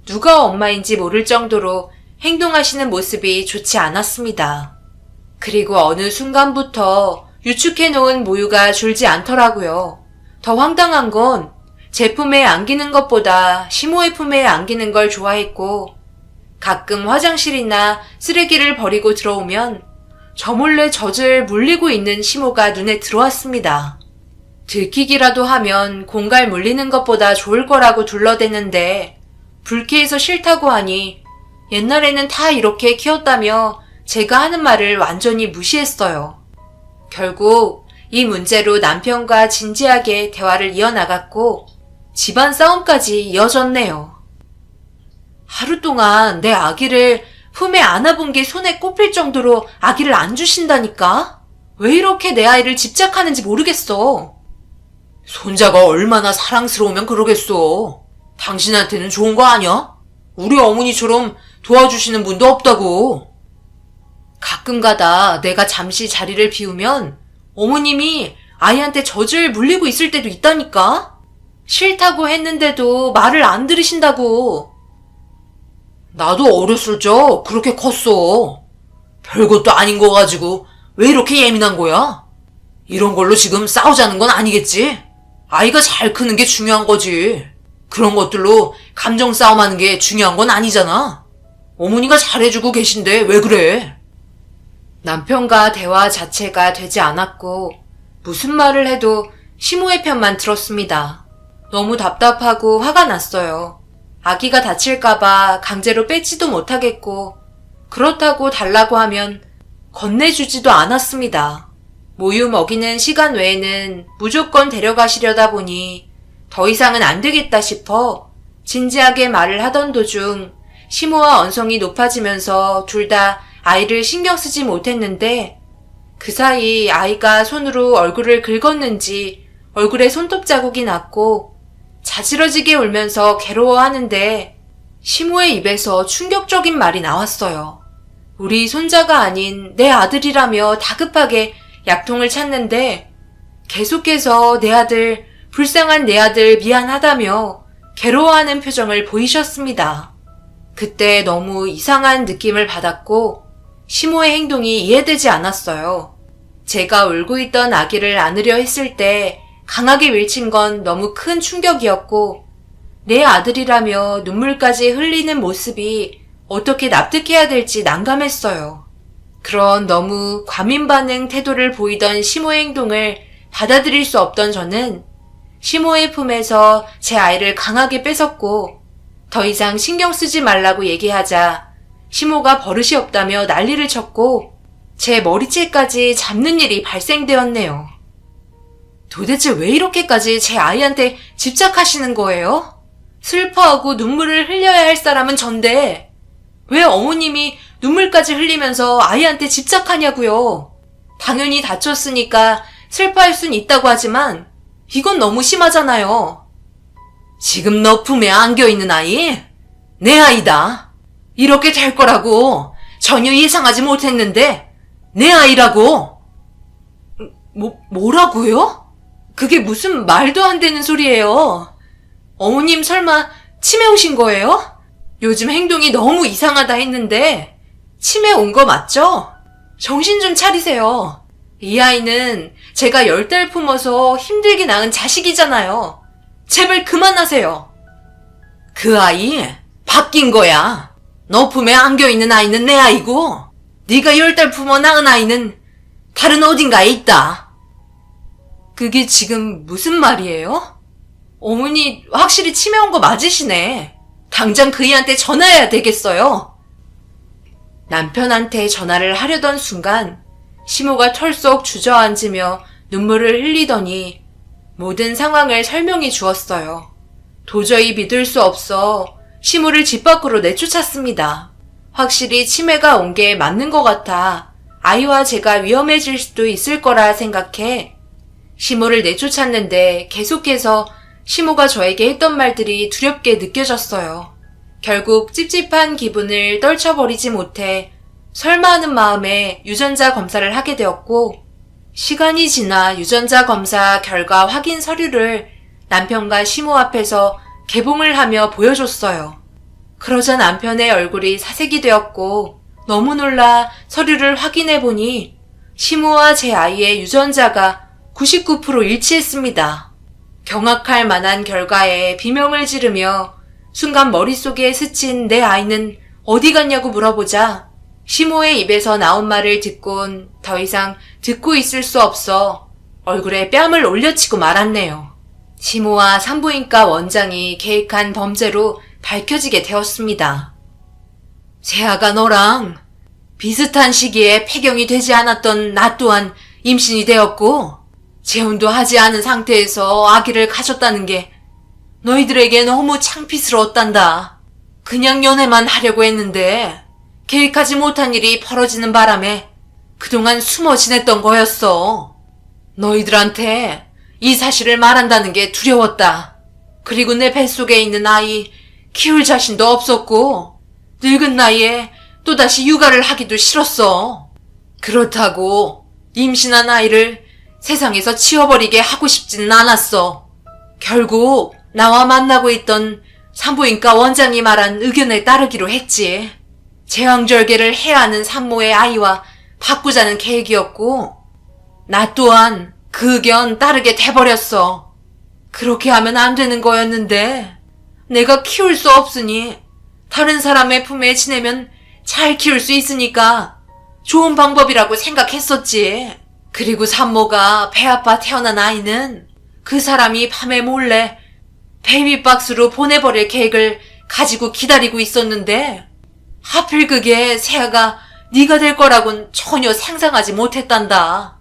누가 엄마인지 모를 정도로 행동하시는 모습이 좋지 않았습니다. 그리고 어느 순간부터 유축해놓은 모유가 줄지 않더라고요. 더 황당한 건 제 품에 안기는 것보다 시모의 품에 안기는 걸 좋아했고 가끔 화장실이나 쓰레기를 버리고 들어오면 저 몰래 젖을 물리고 있는 시모가 눈에 들어왔습니다. 들키기라도 하면 공갈 물리는 것보다 좋을 거라고 둘러댔는데 불쾌해서 싫다고 하니 옛날에는 다 이렇게 키웠다며 제가 하는 말을 완전히 무시했어요. 결국 이 문제로 남편과 진지하게 대화를 이어나갔고 집안 싸움까지 이어졌네요. 하루 동안 내 아기를 품에 안아본 게 손에 꼽힐 정도로 아기를 안 주신다니까? 왜 이렇게 내 아이를 집착하는지 모르겠어. 손자가 얼마나 사랑스러우면 그러겠어. 당신한테는 좋은 거 아니야? 우리 어머니처럼 도와주시는 분도 없다고. 가끔가다 내가 잠시 자리를 비우면 어머님이 아이한테 젖을 물리고 있을 때도 있다니까? 싫다고 했는데도 말을 안 들으신다고. 나도 어렸을 적 그렇게 컸어. 별것도 아닌 거 가지고 왜 이렇게 예민한 거야? 이런 걸로 지금 싸우자는 건 아니겠지? 아이가 잘 크는 게 중요한 거지. 그런 것들로 감정 싸움하는 게 중요한 건 아니잖아. 어머니가 잘해주고 계신데 왜 그래? 남편과 대화 자체가 되지 않았고 무슨 말을 해도 시모의 편만 들었습니다. 너무 답답하고 화가 났어요. 아기가 다칠까봐 강제로 뺏지도 못하겠고 그렇다고 달라고 하면 건네주지도 않았습니다. 모유 먹이는 시간 외에는 무조건 데려가시려다 보니 더 이상은 안 되겠다 싶어 진지하게 말을 하던 도중 시모와 언성이 높아지면서 둘 다 아이를 신경 쓰지 못했는데 그 사이 아이가 손으로 얼굴을 긁었는지 얼굴에 손톱 자국이 났고 자지러지게 울면서 괴로워하는데 시모의 입에서 충격적인 말이 나왔어요. 우리 손자가 아닌 내 아들이라며 다급하게 약통을 찾는데 계속해서 내 아들, 불쌍한 내 아들 미안하다며 괴로워하는 표정을 보이셨습니다. 그때 너무 이상한 느낌을 받았고 시모의 행동이 이해되지 않았어요. 제가 울고 있던 아기를 안으려 했을 때 강하게 밀친 건 너무 큰 충격이었고 내 아들이라며 눈물까지 흘리는 모습이 어떻게 납득해야 될지 난감했어요. 그런 너무 과민 반응 태도를 보이던 시모의 행동을 받아들일 수 없던 저는 시모의 품에서 제 아이를 강하게 뺏었고 더 이상 신경 쓰지 말라고 얘기하자 시모가 버릇이 없다며 난리를 쳤고 제 머리채까지 잡는 일이 발생되었네요. 도대체 왜 이렇게까지 제 아이한테 집착하시는 거예요? 슬퍼하고 눈물을 흘려야 할 사람은 전데 왜 어머님이 눈물까지 흘리면서 아이한테 집착하냐고요. 당연히 다쳤으니까 슬퍼할 순 있다고 하지만 이건 너무 심하잖아요. 지금 너 품에 안겨있는 아이? 내 아이다. 이렇게 될 거라고 전혀 예상하지 못했는데 내 아이라고. 뭐라고요? 그게 무슨 말도 안 되는 소리예요. 어머님 설마 치매 오신 거예요? 요즘 행동이 너무 이상하다 했는데 치매 온 거 맞죠? 정신 좀 차리세요. 이 아이는 제가 10달 품어서 힘들게 낳은 자식이잖아요. 제발 그만하세요. 그 아이 바뀐 거야. 너 품에 안겨있는 아이는 내 아이고 네가 10달 품어 낳은 아이는 다른 어딘가에 있다. 그게 지금 무슨 말이에요? 어머니 확실히 치매 온 거 맞으시네. 당장 그이한테 전화해야 되겠어요. 남편한테 전화를 하려던 순간 시모가 털썩 주저앉으며 눈물을 흘리더니 모든 상황을 설명해 주었어요. 도저히 믿을 수 없어 시모를 집 밖으로 내쫓았습니다. 확실히 치매가 온 게 맞는 것 같아 아이와 제가 위험해질 수도 있을 거라 생각해 시모를 내쫓았는데 계속해서 시모가 저에게 했던 말들이 두렵게 느껴졌어요. 결국 찝찝한 기분을 떨쳐버리지 못해 설마 하는 마음에 유전자 검사를 하게 되었고 시간이 지나 유전자 검사 결과 확인 서류를 남편과 시모 앞에서 개봉을 하며 보여줬어요. 그러자 남편의 얼굴이 사색이 되었고 너무 놀라 서류를 확인해 보니 시모와 제 아이의 유전자가 99% 일치했습니다. 경악할 만한 결과에 비명을 지르며 순간 머릿속에 스친 내 아이는 어디 갔냐고 물어보자 시모의 입에서 나온 말을 듣곤 더 이상 듣고 있을 수 없어 얼굴에 뺨을 올려치고 말았네요. 시모와 산부인과 원장이 계획한 범죄로 밝혀지게 되었습니다. 세아가 너랑 비슷한 시기에 폐경이 되지 않았던 나 또한 임신이 되었고 재혼도 하지 않은 상태에서 아기를 가졌다는 게 너희들에게 너무 창피스러웠단다. 그냥 연애만 하려고 했는데 계획하지 못한 일이 벌어지는 바람에 그동안 숨어 지냈던 거였어. 너희들한테 이 사실을 말한다는 게 두려웠다. 그리고 내 뱃속에 있는 아이 키울 자신도 없었고 늙은 나이에 또다시 육아를 하기도 싫었어. 그렇다고 임신한 아이를 세상에서 치워버리게 하고 싶지는 않았어. 결국 나와 만나고 있던 산부인과 원장이 말한 의견에 따르기로 했지. 제왕절개를 해야 하는 산모의 아이와 바꾸자는 계획이었고 나 또한 그 의견 따르게 돼버렸어. 그렇게 하면 안 되는 거였는데 내가 키울 수 없으니 다른 사람의 품에 지내면 잘 키울 수 있으니까 좋은 방법이라고 생각했었지. 그리고 산모가 배 아파 태어난 아이는 그 사람이 밤에 몰래 베이비박스로 보내버릴 계획을 가지고 기다리고 있었는데 하필 그게 세아가 네가 될 거라곤 전혀 상상하지 못했단다.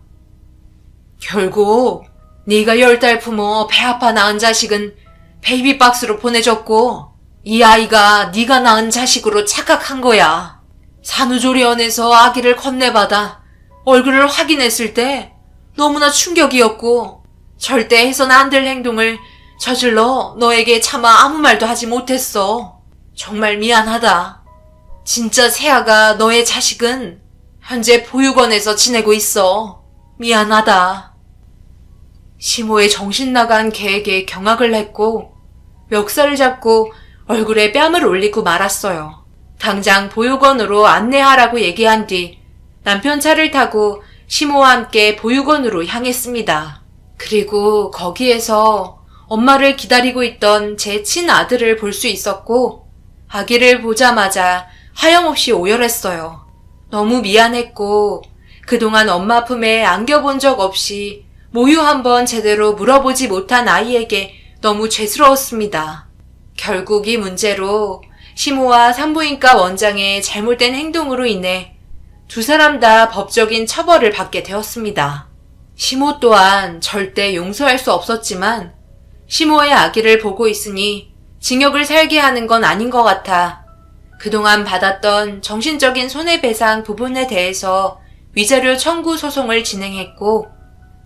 결국 네가 10달 품어 배 아파 낳은 자식은 베이비박스로 보내줬고 이 아이가 네가 낳은 자식으로 착각한 거야. 산후조리원에서 아기를 건네받아 얼굴을 확인했을 때 너무나 충격이었고 절대 해서는 안 될 행동을 저질러 너에게 차마 아무 말도 하지 못했어. 정말 미안하다. 진짜 세아가 너의 자식은 현재 보육원에서 지내고 있어. 미안하다. 시모의 정신 나간 계획에 경악을 했고 멱살을 잡고 얼굴에 뺨을 올리고 말았어요. 당장 보육원으로 안내하라고 얘기한 뒤 남편 차를 타고 시모와 함께 보육원으로 향했습니다. 그리고 거기에서 엄마를 기다리고 있던 제 친아들을 볼 수 있었고 아기를 보자마자 하염없이 오열했어요. 너무 미안했고 그동안 엄마 품에 안겨본 적 없이 모유 한번 제대로 물어보지 못한 아이에게 너무 죄스러웠습니다. 결국 이 문제로 시모와 산부인과 원장의 잘못된 행동으로 인해 두 사람 다 법적인 처벌을 받게 되었습니다. 시모 또한 절대 용서할 수 없었지만 시모의 아기를 보고 있으니 징역을 살게 하는 건 아닌 것 같아 그동안 받았던 정신적인 손해배상 부분에 대해서 위자료 청구 소송을 진행했고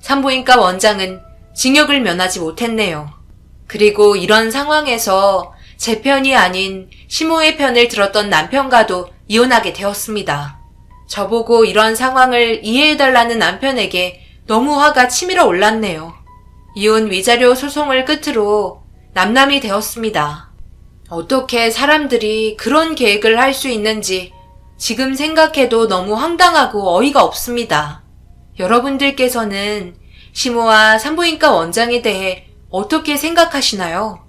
산부인과 원장은 징역을 면하지 못했네요. 그리고 이런 상황에서 제 편이 아닌 시모의 편을 들었던 남편과도 이혼하게 되었습니다. 저보고 이런 상황을 이해해달라는 남편에게 너무 화가 치밀어 올랐네요. 이혼 위자료 소송을 끝으로 남남이 되었습니다. 어떻게 사람들이 그런 계획을 할 수 있는지 지금 생각해도 너무 황당하고 어이가 없습니다. 여러분들께서는 시모와 산부인과 원장에 대해 어떻게 생각하시나요?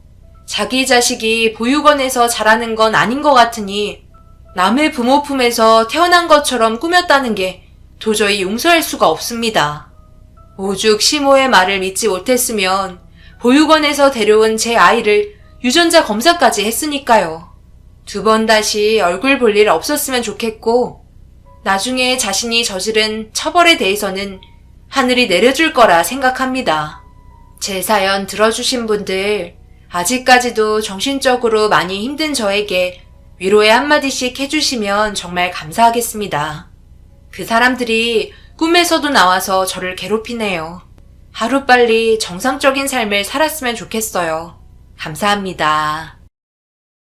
자기 자식이 보육원에서 자라는 건 아닌 것 같으니 남의 부모 품에서 태어난 것처럼 꾸몄다는 게 도저히 용서할 수가 없습니다. 오죽 시모의 말을 믿지 못했으면 보육원에서 데려온 제 아이를 유전자 검사까지 했으니까요. 2번 다시 얼굴 볼 일 없었으면 좋겠고, 나중에 자신이 저지른 처벌에 대해서는 하늘이 내려줄 거라 생각합니다. 제 사연 들어주신 분들, 아직까지도 정신적으로 많이 힘든 저에게 위로의 한마디씩 해주시면 정말 감사하겠습니다. 그 사람들이 꿈에서도 나와서 저를 괴롭히네요. 하루빨리 정상적인 삶을 살았으면 좋겠어요. 감사합니다.